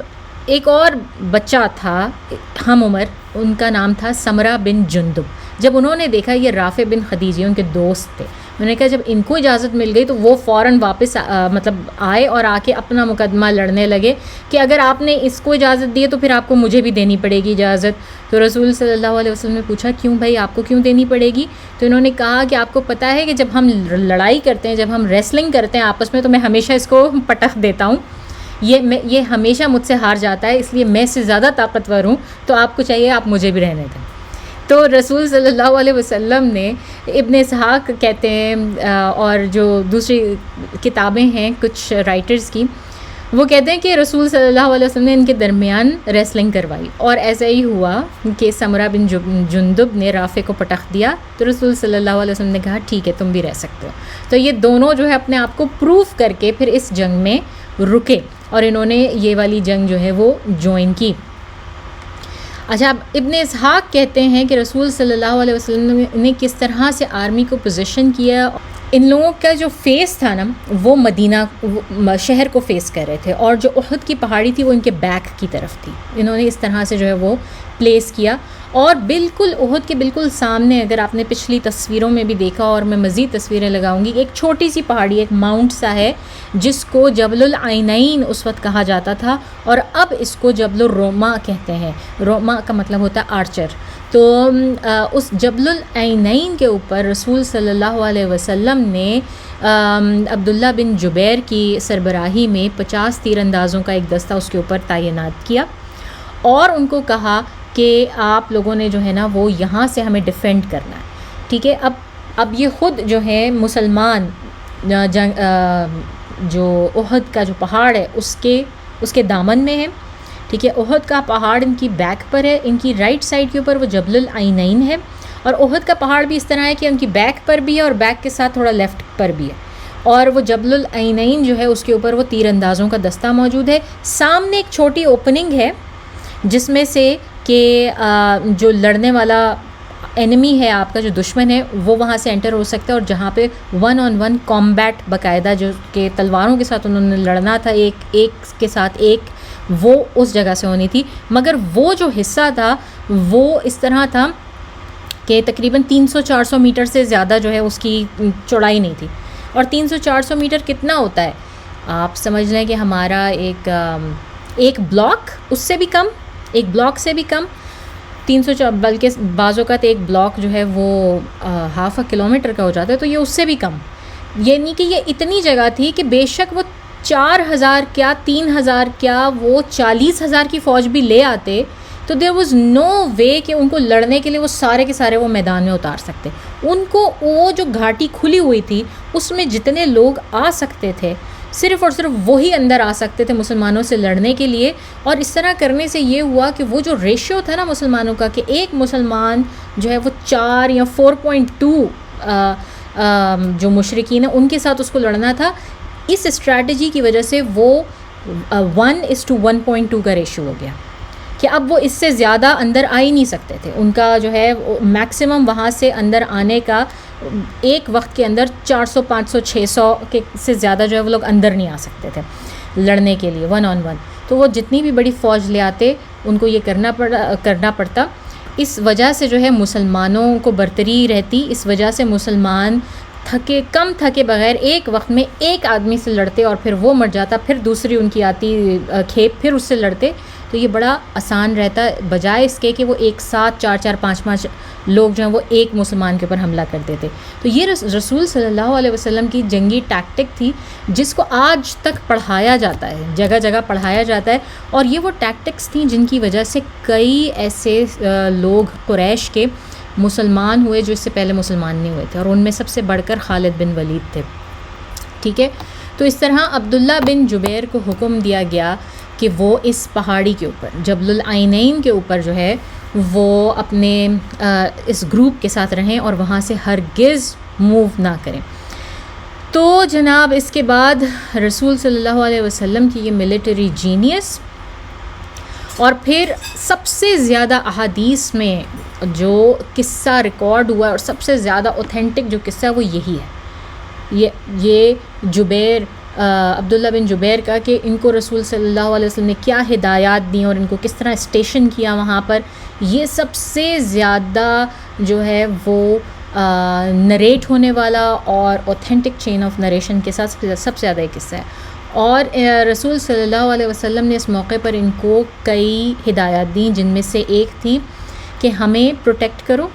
ایک اور بچہ تھا ہم عمر، ان کا نام تھا سمرہ بن جندب، جب انہوں نے دیکھا یہ رافع بن خدیج ان کے دوست تھے، انہوں نے کہا جب ان کو اجازت مل گئی تو وہ فوراً واپس مطلب آئے اور آ کے اپنا مقدمہ لڑنے لگے کہ اگر آپ نے اس کو اجازت دی ہے تو پھر آپ کو مجھے بھی دینی پڑے گی اجازت۔ تو رسول صلی اللہ علیہ وسلم نے پوچھا کیوں بھائی، آپ کو کیوں دینی پڑے گی؟ تو انہوں نے کہا کہ آپ کو پتہ ہے کہ جب ہم لڑائی کرتے ہیں، جب ہم ریسلنگ کرتے ہیں آپس میں، تو میں ہمیشہ اس کو پٹخ دیتا ہوں، یہ ہمیشہ مجھ سے ہار جاتا ہے، اس لیے میں اس سے زیادہ طاقتور ہوں، تو آپ کو چاہیے آپ مجھے بھی رہنے دیں۔ تو رسول صلی اللہ علیہ وسلم نے، ابن اسحاق کہتے ہیں اور جو دوسری کتابیں ہیں کچھ رائٹرز کی، وہ کہتے ہیں کہ رسول صلی اللہ علیہ وسلم نے ان کے درمیان ریسلنگ کروائی، اور ایسا ہی ہوا کہ سمرہ بن جندب نے رافع کو پٹخ دیا، تو رسول صلی اللہ علیہ وسلم نے کہا ٹھیک ہے تم بھی رہ سکتے ہو۔ تو یہ دونوں جو ہے اپنے آپ کو پروف کر کے پھر اس جنگ میں رکے، اور انہوں نے یہ والی جنگ جو ہے وہ جوائن کی۔ اچھا، اب ابن اسحاق کہتے ہیں کہ رسول صلی اللہ علیہ وسلم نے کس طرح سے آرمی کو پوزیشن کیا۔ ان لوگوں کا جو فیس تھا نا وہ مدینہ شہر کو فیس کر رہے تھے، اور جو احد کی پہاڑی تھی وہ ان کے بیک کی طرف تھی، انہوں نے اس طرح سے جو ہے وہ پلیس کیا، اور بالکل احد کے بالکل سامنے، اگر آپ نے پچھلی تصویروں میں بھی دیکھا اور میں مزید تصویریں لگاؤں گی، ایک چھوٹی سی پہاڑی، ایک ماؤنٹ سا ہے جس کو جبل العینین اس وقت کہا جاتا تھا، اور اب اس کو جبل الروما کہتے ہیں۔ روما کا مطلب ہوتا ہے آرچر۔ تو اس جبل العینین کے اوپر رسول صلی اللہ علیہ وسلم نے عبداللہ بن جبیر کی سربراہی میں 50 تیر اندازوں کا ایک دستہ اس کے اوپر تعینات کیا، اور ان کو کہا کہ آپ لوگوں نے جو ہے نا وہ یہاں سے ہمیں ڈیفینڈ کرنا ہے، ٹھیک ہے۔ اب یہ خود جو ہے مسلمان جو احد کا جو پہاڑ ہے اس کے دامن میں ہے، ٹھیک ہے۔ احد کا پہاڑ ان کی بیک پر ہے، ان کی رائٹ سائڈ کے اوپر وہ جبل العینین ہے، اور احد کا پہاڑ بھی اس طرح ہے کہ ان کی بیک پر بھی ہے اور بیک کے ساتھ تھوڑا لیفٹ پر بھی ہے، اور وہ جبل العینین جو ہے اس کے اوپر وہ تیر اندازوں کا دستہ موجود ہے۔ سامنے ایک چھوٹی اوپننگ ہے جس میں سے کہ جو لڑنے والا انیمی ہے، آپ کا جو دشمن ہے، وہ وہاں سے انٹر ہو سکتا ہے، اور جہاں پہ 1 on 1 کامبیٹ باقاعدہ جو کہ تلواروں کے ساتھ انہوں نے لڑنا تھا ایک کے ساتھ ایک، وہ اس جگہ سے ہونی تھی۔ مگر وہ جو حصہ تھا وہ اس طرح تھا کہ تقریباً 300-400 میٹر سے زیادہ جو ہے اس کی چوڑائی نہیں تھی، اور 300-400 میٹر کتنا ہوتا ہے؟ آپ سمجھ لیں کہ ہمارا ایک بلاک، اس سے بھی کم، ایک بلاک سے بھی کم، 300، بلکہ بعض اوقات ایک بلاک جو ہے وہ ½ کلومیٹر کا ہو جاتا ہے، تو یہ اس سے بھی کم، یعنی کہ یہ اتنی جگہ تھی کہ بے شک وہ 4000 کیا 3000 کیا وہ 40,000 کی فوج بھی لے آتے تو دیر واز نو وے کہ ان کو لڑنے کے لیے وہ سارے کے سارے وہ میدان میں اتار سکتے۔ ان کو وہ جو گھاٹی کھلی ہوئی تھی اس میں جتنے لوگ آ سکتے تھے صرف اور صرف وہی اندر آ سکتے تھے مسلمانوں سے لڑنے کے لیے، اور اس طرح کرنے سے یہ ہوا کہ وہ جو ریشیو تھا نا مسلمانوں کا کہ ایک مسلمان جو ہے وہ 4 یا 4.2 جو مشرکین ہیں ان کے ساتھ اس کو لڑنا تھا، اس اسٹریٹجی کی وجہ سے وہ 1:1.2 کا ریشیو ہو گیا کہ اب وہ اس سے زیادہ اندر آ ہی نہیں سکتے تھے۔ ان کا جو ہے میکسیمم وہاں سے اندر آنے کا ایک وقت کے اندر 400 500 600 کے سے زیادہ جو ہے وہ لوگ اندر نہیں آ سکتے تھے لڑنے کے لیے 1 on 1۔ تو وہ جتنی بھی بڑی فوج لے آتے ان کو یہ کرنا پڑتا۔ اس وجہ سے جو ہے مسلمانوں کو برتری رہتی، اس وجہ سے مسلمان کم تھکے بغیر ایک وقت میں ایک آدمی سے لڑتے اور پھر وہ مر جاتا، پھر دوسری ان کی آتی کھیپ، پھر اس سے لڑتے، تو یہ بڑا آسان رہتا بجائے اس کے کہ وہ ایک ساتھ 4 5 لوگ جو ہیں وہ ایک مسلمان کے اوپر حملہ کرتے تھے۔ تو یہ رسول صلی اللہ علیہ وسلم کی جنگی ٹیکٹک تھی جس کو آج تک پڑھایا جاتا ہے، جگہ جگہ پڑھایا جاتا ہے، اور یہ وہ ٹیکٹکس تھیں جن کی وجہ سے کئی ایسے لوگ قریش کے مسلمان ہوئے جو اس سے پہلے مسلمان نہیں ہوئے تھے، اور ان میں سب سے بڑھ کر خالد بن ولید تھے۔ ٹھیک ہے. تو اس طرح عبداللہ بن جبیر کو حکم دیا گیا کہ وہ اس پہاڑی کے اوپر جبل العینین کے اوپر جو ہے وہ اپنے اس گروپ کے ساتھ رہیں اور وہاں سے ہرگز موو نہ کریں. تو جناب اس کے بعد رسول صلی اللہ علیہ وسلم کی یہ ملٹری جینیس، اور پھر سب سے زیادہ احادیث میں جو قصہ ریکارڈ ہوا ہے اور سب سے زیادہ اوتھینٹک جو قصہ ہے وہ یہی ہے، یہ جبیر عبداللہ بن جبیر کا، کہ ان کو رسول صلی اللہ علیہ وسلم نے کیا ہدایات دیں اور ان کو کس طرح اسٹیشن کیا وہاں پر. یہ سب سے زیادہ جو ہے وہ نریٹ ہونے والا اور اوتھینٹک چین آف نریشن کے ساتھ سب سے زیادہ یہ قصہ ہے. اور رسول صلی اللہ علیہ وسلم نے اس موقع پر ان کو کئی ہدایات دیں، جن میں سے ایک تھی کہ ہمیں پروٹیکٹ کرو،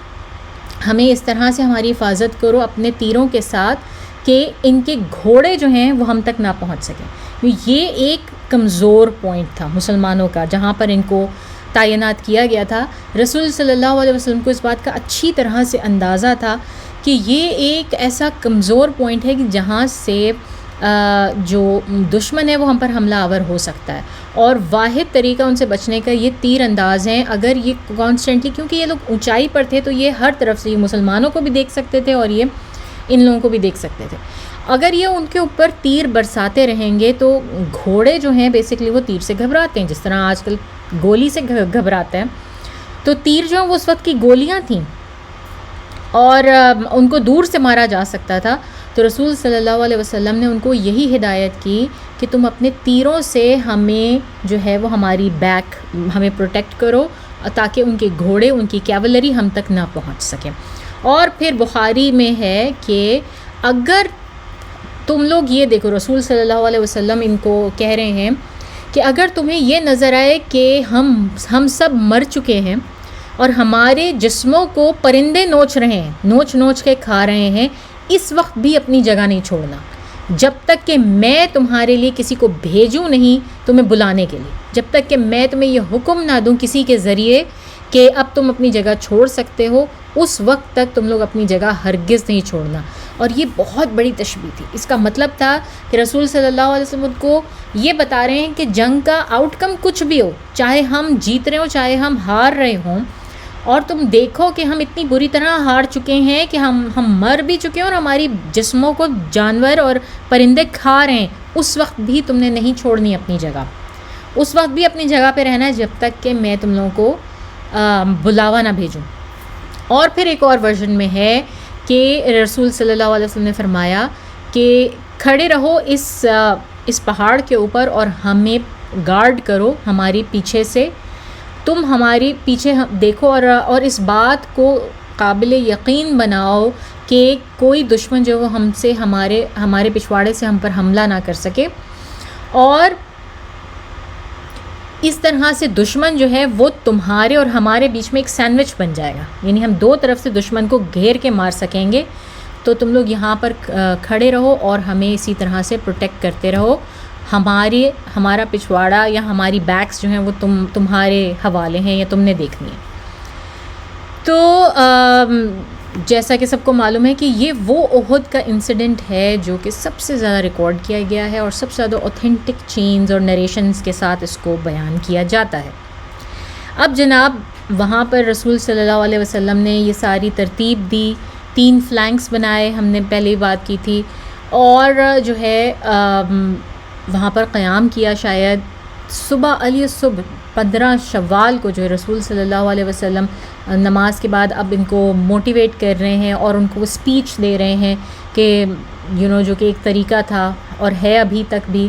ہمیں اس طرح سے ہماری حفاظت کرو اپنے تیروں کے ساتھ کہ ان کے گھوڑے جو ہیں وہ ہم تک نہ پہنچ سکیں. یہ ایک کمزور پوائنٹ تھا مسلمانوں کا جہاں پر ان کو تعینات کیا گیا تھا. رسول صلی اللہ علیہ وسلم کو اس بات کا اچھی طرح سے اندازہ تھا کہ یہ ایک ایسا کمزور پوائنٹ ہے کہ جہاں سے جو دشمن ہے وہ ہم پر حملہ آور ہو سکتا ہے، اور واحد طریقہ ان سے بچنے کا یہ تیر انداز ہیں. اگر یہ کانسٹنٹلی، کیونکہ یہ لوگ اونچائی پر تھے تو یہ ہر طرف سے یہ مسلمانوں کو بھی دیکھ سکتے تھے اور یہ ان لوگوں کو بھی دیکھ سکتے تھے. اگر یہ ان کے اوپر تیر برساتے رہیں گے تو گھوڑے جو ہیں بیسکلی وہ تیر سے گھبراتے ہیں، جس طرح آج کل گولی سے گھبراتا ہے. تو تیر جو ہیں وہ اس وقت کی گولیاں تھیں اور ان کو دور سے مارا جا سکتا تھا. تو رسول صلی اللہ علیہ وسلم نے ان کو یہی ہدایت کی کہ تم اپنے تیروں سے ہمیں جو ہے وہ ہماری بیک ہمیں پروٹیکٹ کرو تاکہ ان کے گھوڑے، ان کی کیولری ہم تک نہ پہنچ سکیں. اور پھر بخاری میں ہے کہ اگر تم لوگ یہ دیکھو، رسول صلی اللہ علیہ وسلم ان کو کہہ رہے ہیں کہ اگر تمہیں یہ نظر آئے کہ ہم سب مر چکے ہیں اور ہمارے جسموں کو پرندے نوچ رہے ہیں، نوچ کے کھا رہے ہیں، اس وقت بھی اپنی جگہ نہیں چھوڑنا جب تک کہ میں تمہارے لیے کسی کو بھیجوں نہیں تمہیں بلانے کے لیے، جب تک کہ میں تمہیں یہ حکم نہ دوں کسی کے ذریعے کہ اب تم اپنی جگہ چھوڑ سکتے ہو، اس وقت تک تم لوگ اپنی جگہ ہرگز نہیں چھوڑنا. اور یہ بہت بڑی تشبیہ تھی. اس کا مطلب تھا کہ رسول صلی اللہ علیہ وسلم کو یہ بتا رہے ہیں کہ جنگ کا آؤٹ کم کچھ بھی ہو، چاہے ہم جیت رہے ہوں چاہے ہم ہار رہے ہوں، اور تم دیکھو کہ ہم اتنی بری طرح ہار چکے ہیں کہ ہم مر بھی چکے ہیں اور ہماری جسموں کو جانور اور پرندے کھا رہے ہیں، اس وقت بھی تم نے نہیں چھوڑنی اپنی جگہ، اس وقت بھی اپنی جگہ پہ رہنا ہے جب تک کہ میں تم لوگوں کو بلاوا نہ بھیجوں. اور پھر ایک اور ورژن میں ہے کہ رسول صلی اللہ علیہ وسلم نے فرمایا کہ کھڑے رہو اس پہاڑ کے اوپر اور ہمیں گارڈ کرو ہماری پیچھے سے، تم ہماری پیچھے دیکھو اور اس بات کو قابل یقین بناؤ کہ کوئی دشمن جو وہ ہم سے ہمارے پچھواڑے سے ہم پر حملہ نہ کر سکے. اور اس طرح سے دشمن جو ہے وہ تمہارے اور ہمارے بیچ میں ایک سینڈوچ بن جائے گا، یعنی ہم دو طرف سے دشمن کو گھیر کے مار سکیں گے. تو تم لوگ یہاں پر کھڑے رہو اور ہمیں اسی طرح سے پروٹیکٹ کرتے رہو، ہمارا پچھواڑا یا ہماری بیکس جو ہیں وہ تمہارے حوالے ہیں یا تم نے دیکھنی ہے. تو جیسا کہ سب کو معلوم ہے کہ یہ وہ احد کا انسیڈنٹ ہے جو کہ سب سے زیادہ ریکارڈ کیا گیا ہے اور سب سے زیادہ اوتھینٹک چینز اور نریشنز کے ساتھ اس کو بیان کیا جاتا ہے. اب جناب وہاں پر رسول صلی اللہ علیہ وسلم نے یہ ساری ترتیب دی، 3 فلینکس بنائے، ہم نے پہلے ہی بات کی تھی، اور جو ہے وہاں پر قیام کیا. شاید صبح 15 شوال کو جو ہے رسول صلی اللہ علیہ وسلم نماز کے بعد اب ان کو موٹیویٹ کر رہے ہیں اور ان کو وہ اسپیچ دے رہے ہیں کہ جو کہ ایک طریقہ تھا اور ہے ابھی تک بھی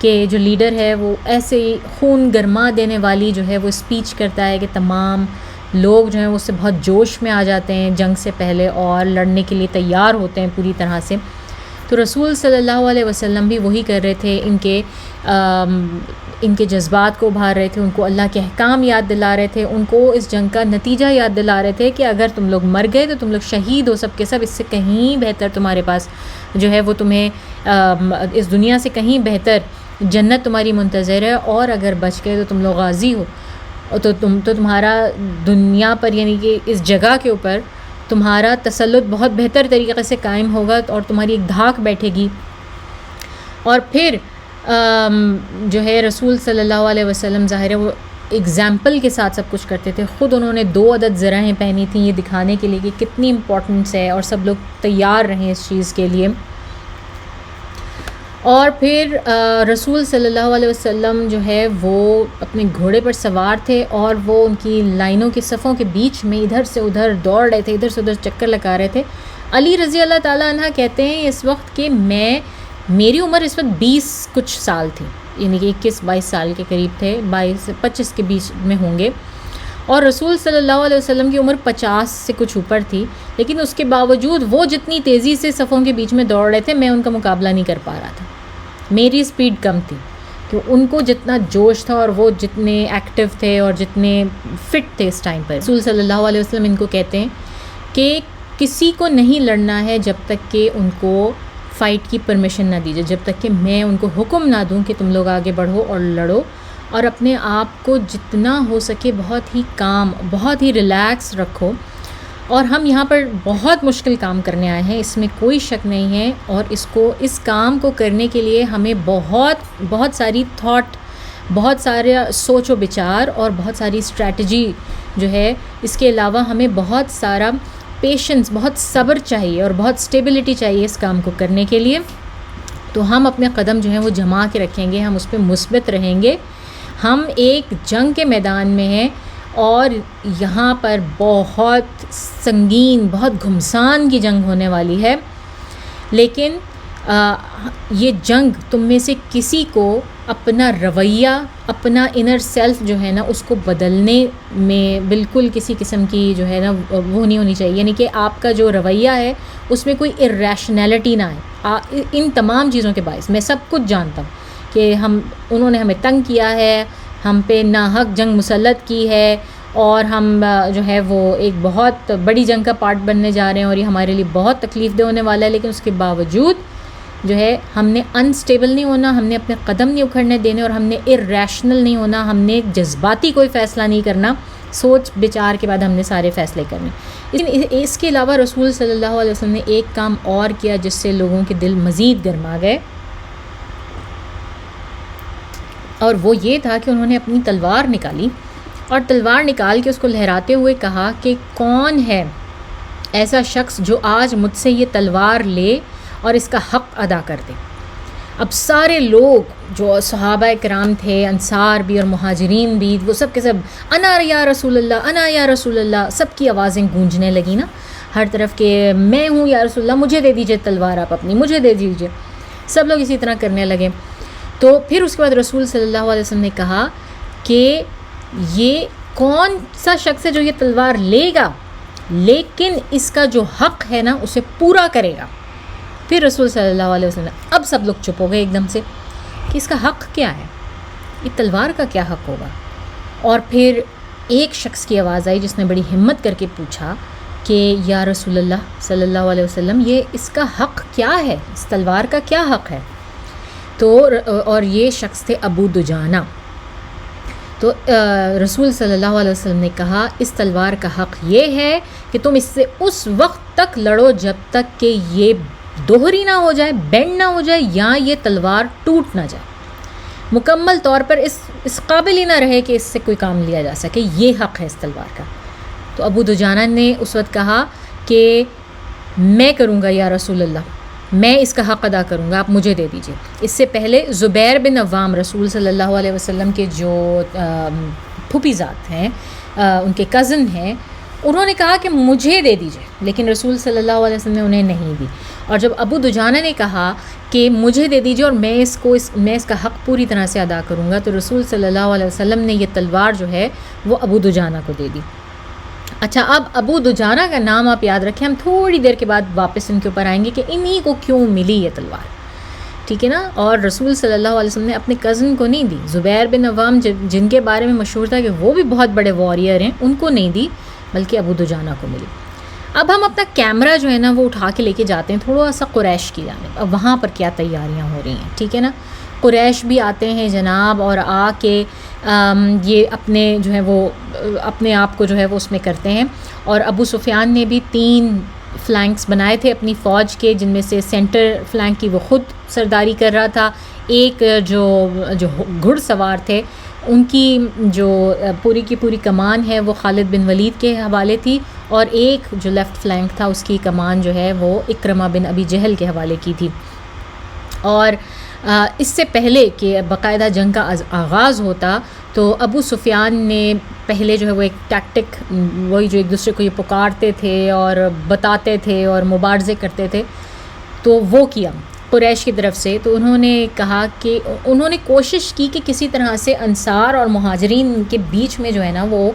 کہ جو لیڈر ہے وہ ایسے ہی خون گرما دینے والی جو ہے وہ اسپیچ کرتا ہے کہ تمام لوگ جو ہیں وہ اس سے بہت جوش میں آ جاتے ہیں جنگ سے پہلے اور لڑنے کے لیے تیار ہوتے ہیں پوری طرح سے. تو رسول صلی اللہ علیہ وسلم بھی وہی کر رہے تھے، ان کے جذبات کو ابھار رہے تھے، ان کو اللہ کے احکام یاد دلا رہے تھے، ان کو اس جنگ کا نتیجہ یاد دلا رہے تھے کہ اگر تم لوگ مر گئے تو تم لوگ شہید ہو سب کے سب، اس سے کہیں بہتر تمہارے پاس جو ہے وہ تمہیں اس دنیا سے کہیں بہتر جنت تمہاری منتظر ہے، اور اگر بچ گئے تو تم لوگ غازی ہو تو تمہارا دنیا پر یعنی کہ اس جگہ کے اوپر تمہارا تسلط بہت بہتر طریقے سے قائم ہوگا اور تمہاری ایک دھاک بیٹھے گی اور پھر جو ہے رسول صلی اللہ علیہ وسلم ظاہر ہے وہ ایگزامپل کے ساتھ سب کچھ کرتے تھے. خود انہوں نے 2 عدد زرہیں پہنی تھیں یہ دکھانے کے لیے کہ کتنی امپورٹنس ہے اور سب لوگ تیار رہیں اس چیز کے لیے. اور پھر رسول صلی اللہ علیہ وسلم جو ہے وہ اپنے گھوڑے پر سوار تھے اور وہ ان کی لائنوں کے صفوں کے بیچ میں ادھر سے ادھر دوڑ رہے تھے, ادھر سے ادھر چکر لگا رہے تھے. علی رضی اللہ تعالیٰ عنہ کہتے ہیں اس وقت کہ میری عمر اس وقت 20 کچھ سال تھی, یعنی کہ 21-22 سال کے قریب تھے, 22-25 کے بیچ میں ہوں گے. اور رسول صلی اللہ علیہ وسلم کی عمر 50 سے کچھ اوپر تھی, لیکن اس کے باوجود وہ جتنی تیزی سے صفوں کے بیچ میں دوڑ رہے تھے میں ان کا مقابلہ نہیں کر پا رہا تھا. میری سپیڈ کم تھی کہ ان کو جتنا جوش تھا اور وہ جتنے ایکٹیو تھے اور جتنے فٹ تھے اس ٹائم پر. رسول صلی اللہ علیہ وسلم ان کو کہتے ہیں کہ کسی کو نہیں لڑنا ہے جب تک کہ ان کو فائٹ کی پرمیشن نہ دیجیے, جب تک کہ میں ان کو حکم نہ دوں کہ تم لوگ آگے بڑھو اور لڑو, اور اپنے آپ کو جتنا ہو سکے بہت ہی کام, بہت ہی ریلیکس رکھو. اور ہم یہاں پر بہت مشکل کام کرنے آئے ہیں, اس میں کوئی شک نہیں ہے, اور اس کام کو کرنے کے لیے ہمیں بہت ساری تھاٹ, بہت سارے سوچ و بچار اور بہت ساری اسٹریٹجی جو ہے. اس کے علاوہ ہمیں بہت سارا پیشنس, بہت صبر چاہیے اور بہت اسٹیبلٹی چاہیے اس کام کو کرنے کے لیے. تو ہم اپنے قدم جو ہیں وہ جما کے رکھیں گے, ہم اس پہ مثبت رہیں گے. ہم ایک جنگ کے میدان میں ہیں اور یہاں پر بہت سنگین, بہت گھمسان کی جنگ ہونے والی ہے, لیکن یہ جنگ تم میں سے کسی کو اپنا رویہ, اپنا انر سیلف جو ہے نا اس کو بدلنے میں بالکل کسی قسم کی جو ہے نا وہ نہیں ہونی چاہیے. یعنی کہ آپ کا جو رویہ ہے اس میں کوئی ارریشنلٹی نہ آئے. ان تمام چیزوں کے باعث میں سب کچھ جانتا ہوں کہ انہوں نے ہمیں تنگ کیا ہے, ہم پہ ناحق جنگ مسلط کی ہے, اور ہم جو ہے وہ ایک بہت بڑی جنگ کا پارٹ بننے جا رہے ہیں اور یہ ہمارے لیے بہت تکلیف دہ ہونے والا ہے. لیکن اس کے باوجود جو ہے ہم نے انسٹیبل نہیں ہونا, ہم نے اپنے قدم نہیں اکھڑنے دینے, اور ہم نے ارریشنل نہیں ہونا, ہم نے جذباتی کوئی فیصلہ نہیں کرنا. سوچ بچار کے بعد ہم نے سارے فیصلے کرنے. لیکن اس کے علاوہ رسول صلی اللہ علیہ وسلم نے ایک کام اور کیا جس سے لوگوں کے دل مزید گرما گئے, اور وہ یہ تھا کہ انہوں نے اپنی تلوار نکالی اور تلوار نکال کے اس کو لہراتے ہوئے کہا کہ کون ہے ایسا شخص جو آج مجھ سے یہ تلوار لے اور اس کا حق ادا کر دے. اب سارے لوگ جو صحابہ کرام تھے, انصار بھی اور مہاجرین بھی, وہ سب کے سب انا یا رسول اللہ, انا یا رسول اللہ, سب کی آوازیں گونجنے لگی نا ہر طرف کہ میں ہوں یا رسول اللہ, مجھے دے دیجئے تلوار, آپ اپنی مجھے دے دیجئے. سب لوگ اسی طرح کرنے لگے. تو پھر اس کے بعد رسول صلی اللہ علیہ وسلم نے کہا کہ یہ کون سا شخص ہے جو یہ تلوار لے گا لیکن اس کا جو حق ہے نا اسے پورا کرے گا. پھر رسول صلی اللہ علیہ وسلم, اب سب لوگ چپ ہو گئے ایک دم سے کہ اس کا حق کیا ہے, یہ تلوار کا کیا حق ہوگا. اور پھر ایک شخص کی آواز آئی جس نے بڑی ہمت کر کے پوچھا کہ یا رسول اللہ صلی اللہ علیہ وسلم, یہ اس کا حق کیا ہے, اس تلوار کا کیا حق ہے. تو اور یہ شخص تھے ابو دجانہ. تو رسول صلی اللہ علیہ وسلم نے کہا اس تلوار کا حق یہ ہے کہ تم اس سے اس وقت تک لڑو جب تک کہ یہ دوہری نہ ہو جائے, بینڈ نہ ہو جائے, یا یہ تلوار ٹوٹ نہ جائے, مکمل طور پر اس قابل ہی نہ رہے کہ اس سے کوئی کام لیا جا سکے. یہ حق ہے اس تلوار کا. تو ابو دجانہ نے اس وقت کہا کہ میں کروں گا یا رسول اللہ, میں اس کا حق ادا کروں گا, آپ مجھے دے دیجئے. اس سے پہلے زبیر بن عوام رسول صلی اللہ علیہ وسلم کے جو پھوپھی ذات ہیں, ان کے کزن ہیں, انہوں نے کہا کہ مجھے دے دیجئے, لیکن رسول صلی اللہ علیہ وسلم نے انہیں نہیں دی. اور جب ابو دجانہ نے کہا کہ مجھے دے دیجئے اور میں اس کا حق پوری طرح سے ادا کروں گا, تو رسول صلی اللہ علیہ وسلم نے یہ تلوار جو ہے وہ ابو دجانہ کو دے دی. اچھا, اب ابو دجانہ کا نام آپ یاد رکھیں, ہم تھوڑی دیر کے بعد واپس ان کے اوپر آئیں گے کہ انہی کو کیوں ملی یہ تلوار, ٹھیک ہے نا. اور رسول صلی اللہ علیہ وسلم نے اپنے کزن کو نہیں دی. زبیر بن عوام جن کے بارے میں مشہور تھا کہ وہ بھی بہت بڑے واریر ہیں, ان کو نہیں دی, بلکہ ابو دجانہ کو ملی. اب ہم اپنا کیمرہ جو ہے نا وہ اٹھا کے لے کے جاتے ہیں تھوڑا سا قریش کی جانب. اب وہاں پر کیا تیاریاں ہو رہی ہیں, ٹھیک ہے نا. قریش بھی آتے ہیں جناب, اور آ کے یہ اپنے جو ہے وہ اپنے آپ کو جو ہے وہ اس میں کرتے ہیں. اور ابو سفیان نے بھی 3 فلینکس بنائے تھے اپنی فوج کے، جن میں سے سینٹر فلینک کی وہ خود سرداری کر رہا تھا، ایک جو گھڑ سوار تھے ان کی جو پوری کی پوری کمان ہے وہ خالد بن ولید کے حوالے تھی، اور ایک جو لیفٹ فلینک تھا اس کی کمان جو ہے وہ اکرمہ بن ابی جہل کے حوالے کی تھی. اور اس سے پہلے کہ باقاعدہ جنگ کا آغاز ہوتا تو ابو سفیان نے پہلے جو ہے وہ ایک ٹیکٹک، وہی جو ایک دوسرے کو یہ پکارتے تھے اور بتاتے تھے اور مبارزے کرتے تھے، تو وہ کیا قریش کی طرف سے. تو انہوں نے کہا کہ انہوں نے کوشش کی کہ کسی طرح سے انصار اور مہاجرین کے بیچ میں جو ہے نا وہ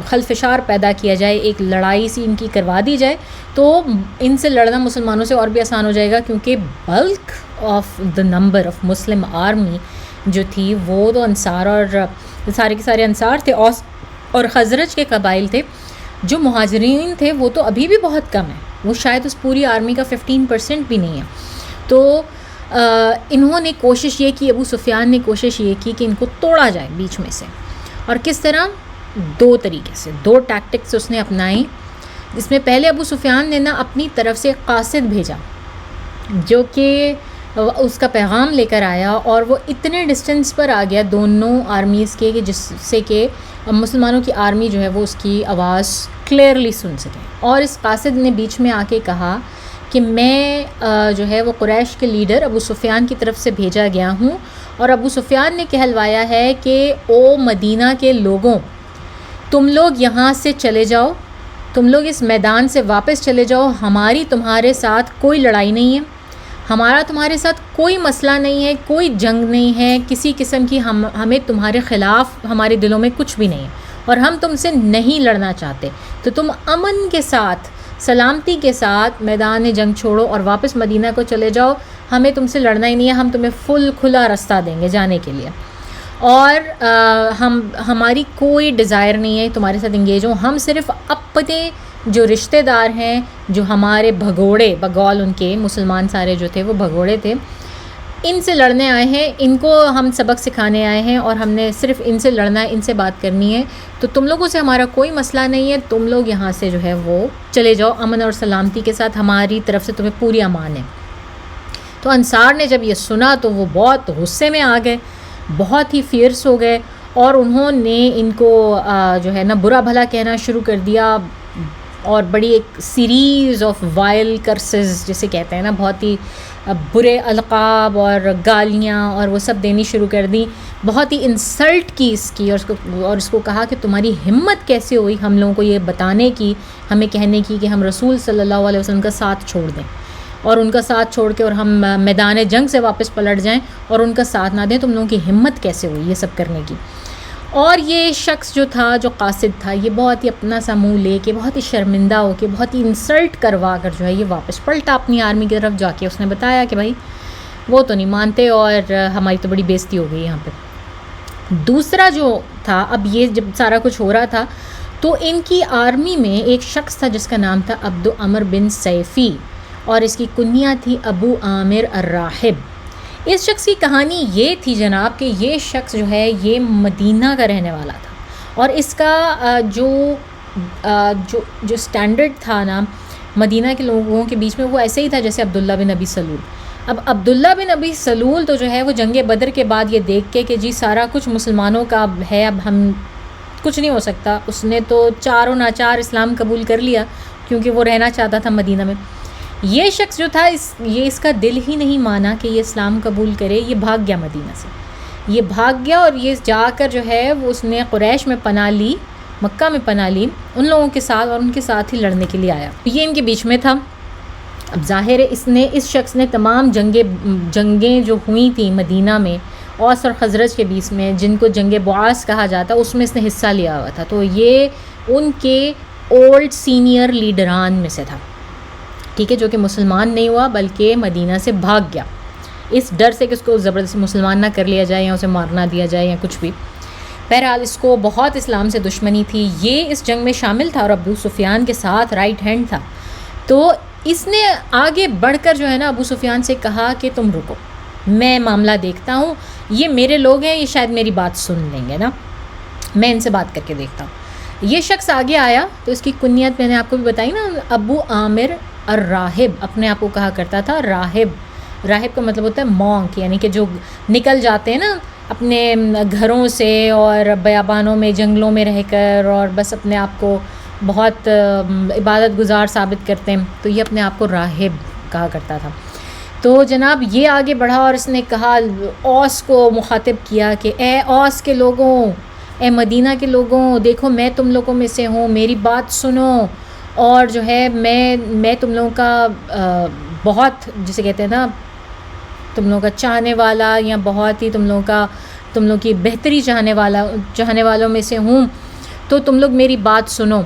خلفشار پیدا کیا جائے، ایک لڑائی سی ان کی کروا دی جائے، تو ان سے لڑنا مسلمانوں سے اور بھی آسان ہو جائے گا، کیونکہ bulk of the number of Muslim army جو تھی وہ تو انصار اور سارے کے سارے انصار تھے اور خزرج کے قبائل تھے. جو مہاجرین تھے وہ تو ابھی بھی بہت کم ہیں، وہ شاید اس پوری آرمی کا 15% بھی نہیں ہے. تو انہوں نے کوشش یہ کی، ابو سفیان نے کوشش یہ کی کہ ان کو توڑا جائے بیچ میں سے. اور کس طرح؟ 2 طریقے سے، 2 ٹیکٹکس اس نے اپنائی. اس میں پہلے ابو سفیان نے نا اپنی طرف سے قاصد بھیجا جو کہ اس کا پیغام لے کر آیا، اور وہ اتنے ڈسٹینس پر آ گیا دونوں آرمیز کے کہ جس سے کہ مسلمانوں کی آرمی جو ہے وہ اس کی آواز کلیئرلی سن سکے. اور اس قاصد نے بیچ میں آ کے کہا کہ میں جو ہے وہ قریش کے لیڈر ابو سفیان کی طرف سے بھیجا گیا ہوں، اور ابو سفیان نے کہلوایا ہے کہ او مدینہ کے لوگوں، تم لوگ یہاں سے چلے جاؤ، تم لوگ اس میدان سے واپس چلے جاؤ، ہماری تمہارے ساتھ کوئی لڑائی نہیں ہے، ہمارا تمہارے ساتھ کوئی مسئلہ نہیں ہے، کوئی جنگ نہیں ہے کسی قسم کی، ہمیں تمہارے خلاف ہمارے دلوں میں کچھ بھی نہیں ہے، اور ہم تم سے نہیں لڑنا چاہتے. تو تم امن کے ساتھ، سلامتی کے ساتھ میدان جنگ چھوڑو اور واپس مدینہ کو چلے جاؤ، ہمیں تم سے لڑنا ہی نہیں ہے، ہم تمہیں فل کھلا راستہ دیں گے جانے کے لیے، اور ہماری کوئی ڈیزائر نہیں ہے تمہارے ساتھ انگیج ہوں. ہم صرف اپنے جو رشتہ دار ہیں، جو ہمارے بھگوڑے، بغول ان کے مسلمان سارے جو تھے وہ بھگوڑے تھے، ان سے لڑنے آئے ہیں، ان کو ہم سبق سکھانے آئے ہیں، اور ہم نے صرف ان سے لڑنا ہے، ان سے بات کرنی ہے. تو تم لوگوں سے ہمارا کوئی مسئلہ نہیں ہے، تم لوگ یہاں سے جو ہے وہ چلے جاؤ امن اور سلامتی کے ساتھ، ہماری طرف سے تمہیں پوری امان ہے. تو انصار نے جب یہ سنا تو وہ بہت غصے میں آ گئے، بہت ہی فیئرس ہو گئے، اور انہوں نے ان کو جو ہے نا برا بھلا کہنا شروع کر دیا، اور بڑی ایک سیریز آف وائل کرسز جسے کہتے ہیں نا، بہت ہی برے القاب اور گالیاں اور وہ سب دینی شروع کر دیں. بہت ہی انسلٹ کی اس کی، اور اس کو کہا کہ تمہاری ہمت کیسے ہوئی ہم لوگوں کو یہ بتانے کی، ہمیں کہنے کی کہ ہم رسول صلی اللہ علیہ وسلم کا ساتھ چھوڑ دیں، اور ان کا ساتھ چھوڑ کے اور ہم میدان جنگ سے واپس پلٹ جائیں اور ان کا ساتھ نہ دیں. تم لوگوں کی ہمت کیسے ہوئی یہ سب کرنے کی؟ اور یہ شخص جو تھا، جو قاصد تھا، یہ بہت ہی اپنا سا منہ لے کے، بہت ہی شرمندہ ہو کے، بہت ہی انسلٹ کروا کر جو ہے یہ واپس پلٹا اپنی آرمی کی طرف جا کے. اس نے بتایا کہ بھائی وہ تو نہیں مانتے اور ہماری تو بڑی بےزتی ہو گئی یہاں پہ. دوسرا جو تھا، اب یہ جب سارا کچھ ہو رہا تھا تو ان کی آرمی میں ایک شخص تھا جس کا نام تھا عبد عمر بن سیفی، اور اس کی کنیہ تھی ابو عامر الراہب. اس شخص کی کہانی یہ تھی جناب کہ یہ شخص جو ہے یہ مدینہ کا رہنے والا تھا، اور اس کا جو سٹینڈرڈ تھا نا مدینہ کے لوگوں کے بیچ میں، وہ ایسے ہی تھا جیسے عبداللہ بن ابی سلول. اب عبداللہ بن ابی سلول تو جو ہے وہ جنگ بدر کے بعد یہ دیکھ کے کہ جی سارا کچھ مسلمانوں کا ہے، اب ہم کچھ نہیں ہو سکتا، اس نے تو چاروں ناچار اسلام قبول کر لیا کیونکہ وہ رہنا چاہتا تھا مدینہ میں. یہ شخص جو تھا اس کا دل ہی نہیں مانا کہ یہ اسلام قبول کرے، یہ بھاگ گیا مدینہ سے، یہ بھاگ گیا، اور یہ جا کر جو ہے وہ اس نے قریش میں پناہ لی، مکہ میں پناہ لی ان لوگوں کے ساتھ، اور ان کے ساتھ ہی لڑنے کے لیے آیا. یہ ان کے بیچ میں تھا. اب ظاہر ہے اس شخص نے تمام جنگیں جو ہوئی تھیں مدینہ میں اوس اور خزرج کے بیچ میں، جن کو جنگ بعاث کہا جاتا، اس میں اس نے حصہ لیا ہوا تھا. تو یہ ان کے اولڈ سینئر لیڈران میں سے تھا، ٹھیک ہے، جو کہ مسلمان نہیں ہوا بلکہ مدینہ سے بھاگ گیا اس ڈر سے کہ اس کو زبردستی مسلمان نہ کر لیا جائے یا اسے مار نہ دیا جائے یا کچھ بھی. بہرحال اس کو بہت اسلام سے دشمنی تھی. یہ اس جنگ میں شامل تھا اور ابو سفیان کے ساتھ رائٹ ہینڈ تھا. تو اس نے آگے بڑھ کر جو ہے نا ابو سفیان سے کہا کہ تم رکو، میں معاملہ دیکھتا ہوں، یہ میرے لوگ ہیں، یہ شاید میری بات سن لیں گے نا، میں ان سے بات کر کے دیکھتا ہوں. یہ شخص آگے آیا تو اس کی کنیت میں نے آپ کو بھی بتائی نا، ابو عامر الراہب اپنے آپ کو کہا کرتا تھا. راہب کا مطلب ہوتا ہے مونک، یعنی کہ جو نکل جاتے ہیں نا اپنے گھروں سے اور بیابانوں میں جنگلوں میں رہ کر اور بس اپنے آپ کو بہت عبادت گزار ثابت کرتے ہیں، تو یہ اپنے آپ کو راہب کہا کرتا تھا. تو جناب یہ آگے بڑھا اور اس نے کہا، اوس کو مخاطب کیا کہ اے اوس کے لوگوں، اے مدینہ کے لوگوں، دیکھو میں تم لوگوں میں سے ہوں، میری بات سنو، اور جو ہے میں تم لوگوں کا بہت، جسے کہتے ہیں نا تم لوگوں کا چاہنے والا، یا بہت ہی تم لوگوں کی بہتری چاہنے والوں میں سے ہوں، تو تم لوگ میری بات سنو.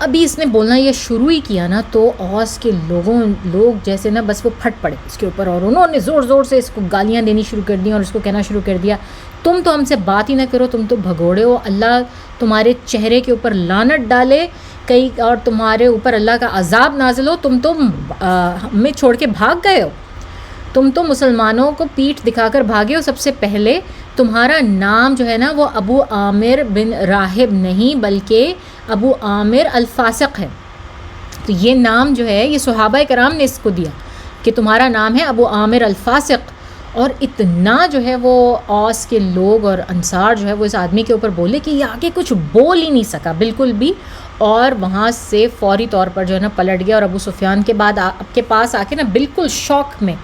ابھی اس نے بولنا یہ شروع ہی کیا نا تو اوس کے لوگ جیسے نا بس وہ پھٹ پڑے اس کے اوپر، اور انہوں نے زور زور سے اس کو گالیاں دینی شروع کر دی اور اس کو کہنا شروع کر دیا، تم تو ہم سے بات ہی نہ کرو، تم تو بھگوڑے ہو، اللہ تمہارے چہرے کے اوپر لعنت ڈالے کئی، اور تمہارے اوپر اللہ کا عذاب نازل ہو، تم تو ہمیں چھوڑ کے بھاگ گئے ہو، تم تو مسلمانوں کو پیٹھ دکھا کر بھاگے ہو. سب سے پہلے تمہارا نام جو ہے نا وہ ابو عامر بن راہب نہیں بلکہ ابو عامر الفاسق ہے. تو یہ نام جو ہے یہ صحابہ کرام نے اس کو دیا کہ تمہارا نام ہے ابو عامر الفاسق. اور اتنا جو ہے وہ اوس کے لوگ اور انصار جو ہے وہ اس آدمی کے اوپر بولے کہ یہ آگے کچھ بول ہی نہیں سکا بالکل بھی، اور وہاں سے فوری طور پر جو ہے نا پلٹ گیا، اور ابو سفیان کے بعد آپ کے پاس آ کے نا بالکل شوق میں،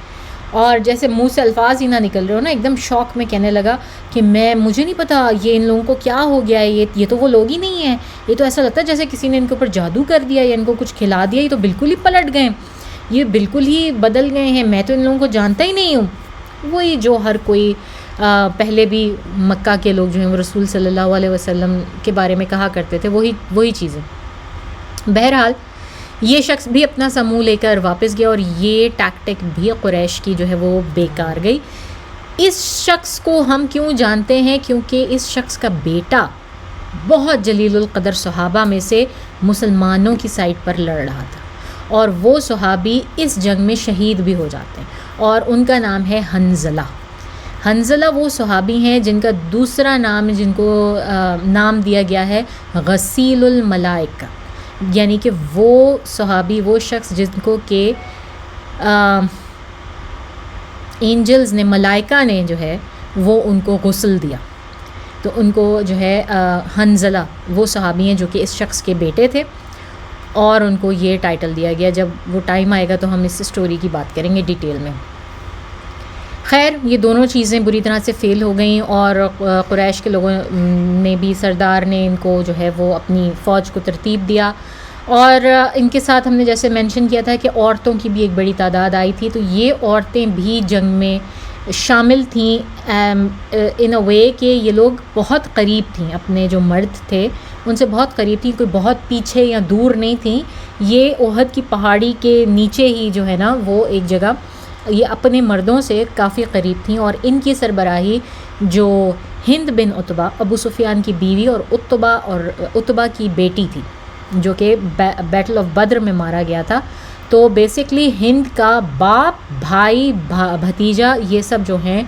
اور جیسے منہ سے الفاظ ہی نہ نکل رہے ہو نا، ایک دم شوق میں کہنے لگا کہ مجھے نہیں پتا یہ ان لوگوں کو کیا ہو گیا ہے، یہ تو وہ لوگ ہی نہیں ہیں، یہ تو ایسا لگتا ہے جیسے کسی نے ان کے اوپر جادو کر دیا یا ان کو کچھ کھلا دیا، یہ تو بالکل ہی پلٹ گئے، یہ بالکل ہی بدل گئے ہیں، میں تو ان لوگوں کو جانتا ہی نہیں ہوں. وہی جو ہر کوئی پہلے بھی مکہ کے لوگ جو ہیں وہ رسول صلی اللہ علیہ وسلم کے بارے میں کہا کرتے تھے، وہی چیزیں. بہرحال یہ شخص بھی اپنا سا منہ لے کر واپس گیا، اور یہ ٹیکٹک بھی قریش کی جو ہے وہ بیکار گئی. اس شخص کو ہم کیوں جانتے ہیں؟ کیونکہ اس شخص کا بیٹا بہت جلیل القدر صحابہ میں سے مسلمانوں کی سائڈ پر لڑ رہا تھا، اور وہ صحابی اس جنگ میں شہید بھی ہو جاتے ہیں، اور ان کا نام ہے حنظلہ وہ صحابی ہیں جن کا دوسرا نام، جن کو نام دیا گیا ہے غسیل الملائکہ، یعنی کہ وہ صحابی، وہ شخص جن کو کہ اینجلز نے، ملائکہ نے جو ہے وہ ان کو غسل دیا. تو ان کو جو ہے حنظلہ وہ صحابی ہیں جو کہ اس شخص کے بیٹے تھے، اور ان کو یہ ٹائٹل دیا گیا. جب وہ ٹائم آئے گا تو ہم اس اسٹوری کی بات کریں گے ڈیٹیل میں. خیر یہ دونوں چیزیں بری طرح سے فیل ہو گئیں، اور قریش کے لوگوں نے بھی، سردار نے ان کو جو ہے وہ اپنی فوج کو ترتیب دیا، اور ان کے ساتھ ہم نے جیسے مینشن کیا تھا کہ عورتوں کی بھی ایک بڑی تعداد آئی تھی. تو یہ عورتیں بھی جنگ میں شامل تھیں ان اے وے کہ یہ لوگ بہت قریب تھیں، اپنے جو مرد تھے ان سے بہت قریب تھیں، کوئی بہت پیچھے یا دور نہیں تھیں. یہ احد کی پہاڑی کے نیچے ہی جو ہے نا وہ ایک جگہ یہ اپنے مردوں سے کافی قریب تھیں، اور ان کی سربراہی جو ہند بن عتبہ، ابو سفیان کی بیوی، اور عتبہ کی بیٹی تھی، جو کہ بیٹل آف بدر میں مارا گیا تھا. تو بیسکلی ہند کا باپ، بھائی، بھتیجا، یہ سب جو ہیں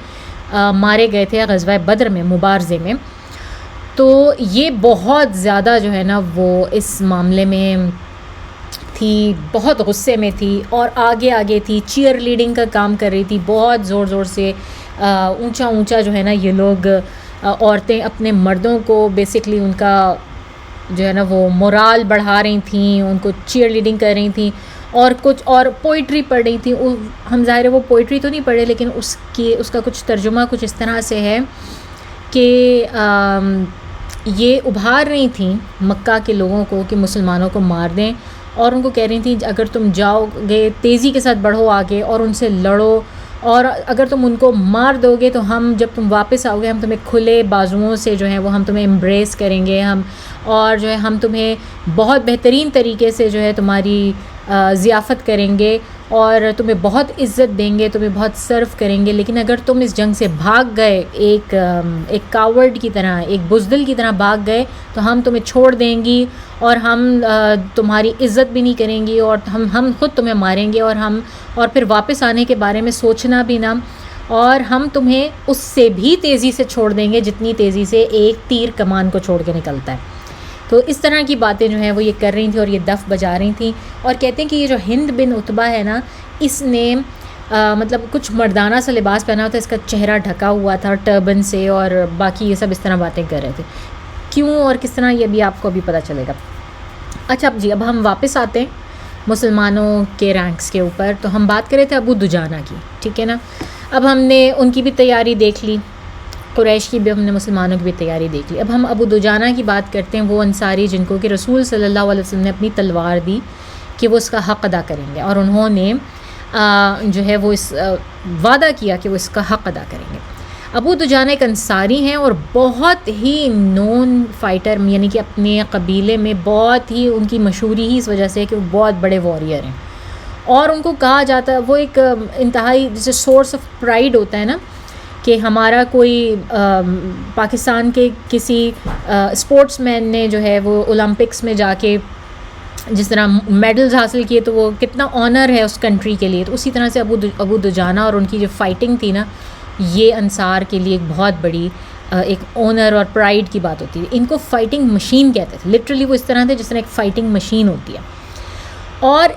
مارے گئے تھے غزوہ بدر میں، مبارزے میں. تو یہ بہت زیادہ جو ہے نا وہ اس معاملے میں تھی، بہت غصے میں تھی، اور آگے تھی، چیئر لیڈنگ کا کام کر رہی تھی، بہت زور سے اونچا جو ہے نا یہ لوگ عورتیں اپنے مردوں کو بیسکلی ان کا جو ہے نا وہ مورال بڑھا رہی تھیں، ان کو چیئر لیڈنگ کر رہی تھیں، اور کچھ اور پوئٹری پڑھ رہی تھیں. ہم ظاہر ہے وہ پوئٹری تو نہیں پڑھے، لیکن اس کا کچھ ترجمہ کچھ اس طرح سے ہے کہ یہ ابھار رہی تھیں مکہ کے لوگوں کو کہ مسلمانوں کو مار دیں، اور ان کو کہہ رہی تھیں اگر تم جاؤ گے تیزی کے ساتھ بڑھو آگے اور ان سے لڑو، اور اگر تم ان کو مار دو گے تو ہم جب تم واپس آؤ گے ہم تمہیں کھلے بازوؤں سے جو ہے وہ ہم تمہیں امبریس کریں گے، اور جو ہے ہم تمہیں بہت بہترین طریقے سے جو ہے تمہاری ضیافت کریں گے، اور تمہیں بہت عزت دیں گے، تمہیں بہت سرو کریں گے. لیکن اگر تم اس جنگ سے بھاگ گئے، ایک کاورڈ کی طرح، ایک بزدل کی طرح بھاگ گئے، تو ہم تمہیں چھوڑ دیں گی، اور ہم تمہاری عزت بھی نہیں کریں گی، اور ہم خود تمہیں ماریں گے، اور پھر واپس آنے کے بارے میں سوچنا بھی نہ، اور ہم تمہیں اس سے بھی تیزی سے چھوڑ دیں گے جتنی تیزی سے ایک تیر کمان کو چھوڑ کے نکلتا ہے. تو اس طرح کی باتیں جو ہیں وہ یہ کر رہی تھیں اور یہ دف بجا رہی تھیں، اور کہتے ہیں کہ یہ جو ہند بن عتبہ ہے نا، اس نے مطلب کچھ مردانہ سا لباس پہنا ہوا تھا، اس کا چہرہ ڈھکا ہوا تھا ٹربن سے، اور باقی یہ سب اس طرح باتیں کر رہے تھے. کیوں اور کس طرح یہ بھی آپ کو ابھی پتہ چلے گا. اچھا جی، اب ہم واپس آتے ہیں مسلمانوں کے رینکس کے اوپر. تو ہم بات کر رہے تھے ابو دجانہ کی، ٹھیک ہے نا. اب ہم نے ان کی بھی تیاری دیکھ لی، قریش کی بھی ہم نے مسلمانوں کی بھی تیاری دیکھ لی. اب ہم ابو دجانہ کی بات کرتے ہیں، وہ انصاری جن کو کہ رسول صلی اللہ علیہ وسلم نے اپنی تلوار دی کہ وہ اس کا حق ادا کریں گے، اور انہوں نے جو ہے وہ اس وعدہ کیا کہ وہ اس کا حق ادا کریں گے. ابو دجانہ ایک انصاری ہیں اور بہت ہی نون فائٹر، یعنی کہ اپنے قبیلے میں بہت ہی ان کی مشہوری ہی اس وجہ سے ہے کہ وہ بہت بڑے واریر ہیں. اور ان کو کہا جاتا ہے، وہ ایک انتہائی جیسے سورس آف پرائڈ ہوتا ہے نا، کہ ہمارا کوئی پاکستان کے کسی اسپورٹس مین نے جو ہے وہ اولمپکس میں جا کے جس طرح میڈلز حاصل کیے تو وہ کتنا آنر ہے اس کنٹری کے لیے. تو اسی طرح سے ابو دجانہ اور ان کی جو فائٹنگ تھی نا، یہ انصار کے لیے ایک بہت بڑی ایک آنر اور پرائڈ کی بات ہوتی ہے. ان کو فائٹنگ مشین کہتے تھے، لٹرلی وہ اس طرح تھے جس طرح ایک فائٹنگ مشین ہوتی ہے. اور